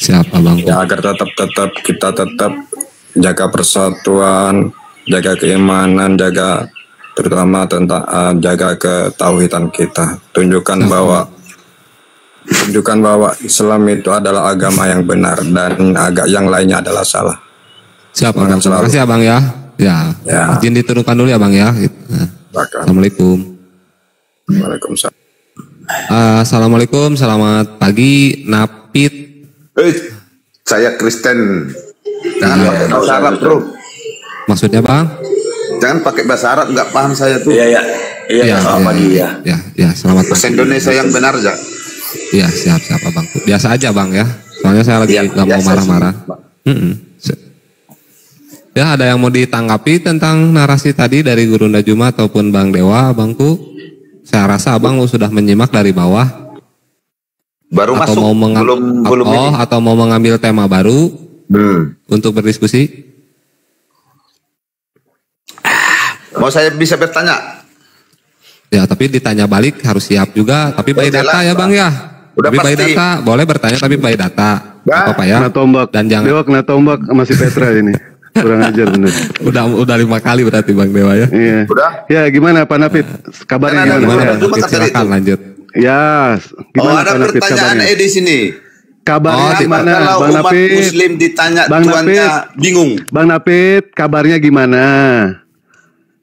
Siapa Bang? Ya, agar kita tetap jaga persatuan, jaga keimanan, terutama tentang jaga ketauhidan kita. Tunjukkan bahwa Islam itu adalah agama yang benar dan yang lainnya adalah salah. Siapa Bang? Terima kasih ya Bang ya. Ya. Izin diturunkan dulu ya Bang ya. Assalamualaikum. Waalaikumsalam. Assalamualaikum, selamat pagi Napit. Saya Kristen. Jangan pakai bahasa Arab bro. Maksudnya Bang? Jangan pakai bahasa Arab, nggak paham saya tuh. Iya. Selamat pagi ya. Ya, selamat pagi. Bahasa Indonesia yang benar aja. Iya, siap Bang. Biasa aja Bang ya. Soalnya saya lagi nggak mau marah-marah. Ya, ada yang mau ditanggapi tentang narasi tadi dari Guru Ndajuma ataupun Bang Dewa, Bangku? Saya rasa Abang sudah menyimak dari bawah. Baru atau masuk, belum ini. Atau mau mengambil tema baru untuk berdiskusi? Mau saya bisa bertanya? Ya, tapi ditanya balik harus siap juga. Tapi by data ya Bang ya. Udah tapi pasti. By data, boleh bertanya tapi by data. Apa ya? Kena tombak. Dan jangan. Dewa kena tombak sama si Petra ini. Kurang ajar bener. Udah 5 kali berarti Bang Dewa ya. Iya. Udah. Ya gimana Pak Napit? Kabarnya gimana? Silakan lanjut. Ya, gimana ada Pak Napit pertanyaan kabarnya? di sini. Kabarnya gimana Kalau Bang umat Napit? Muslim ditanya Bang tuannya Napit. bingung. Bang Napit, kabarnya gimana?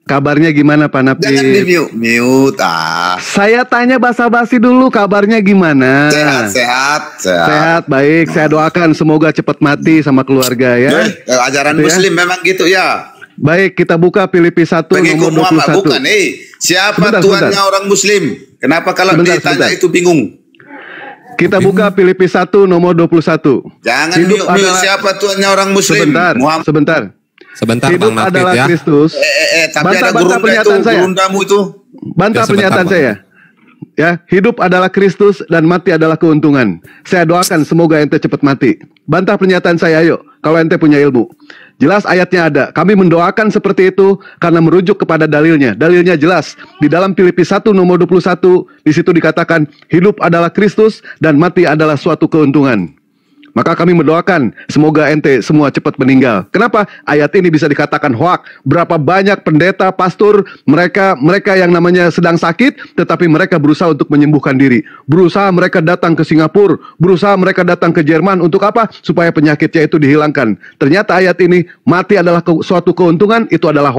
Kabarnya gimana Pak Napit? Jangan di mute. Saya tanya basa-basi dulu, kabarnya gimana? Sehat, baik. Saya doakan semoga cepat mati sama keluarga ya. Ajaran Muslim memang gitu ya. Baik, kita buka Filipi 1 Pengikut nomor 21. Muhammad bukan. Siapa tuannya orang Muslim? Kenapa kalau ditanya itu bingung? Kita buka Filipi 1 nomor 21. Jangan mute. Siapa tuannya orang Muslim? Sebentar Hidup Bang Napit ya. Kristus. Tapi ada gerundamu itu. Bantah pernyataan saya. Ya, hidup adalah Kristus dan mati adalah keuntungan. Saya doakan semoga ente cepat mati. Bantah pernyataan saya, ayo. Kalau ente punya ilmu. Jelas ayatnya ada. Kami mendoakan seperti itu karena merujuk kepada dalilnya. Dalilnya jelas. Di dalam Filipi 1 nomor 21, di situ dikatakan hidup adalah Kristus dan mati adalah suatu keuntungan. Maka kami mendoakan semoga ente semua cepat meninggal. Kenapa? Ayat ini bisa dikatakan hoak. Berapa banyak pendeta, pastor, mereka yang namanya sedang sakit, tetapi mereka berusaha untuk menyembuhkan diri. Berusaha mereka datang ke Singapura, berusaha mereka datang ke Jerman. Untuk apa? Supaya penyakitnya itu dihilangkan. Ternyata ayat ini, mati adalah suatu keuntungan, itu adalah hoak.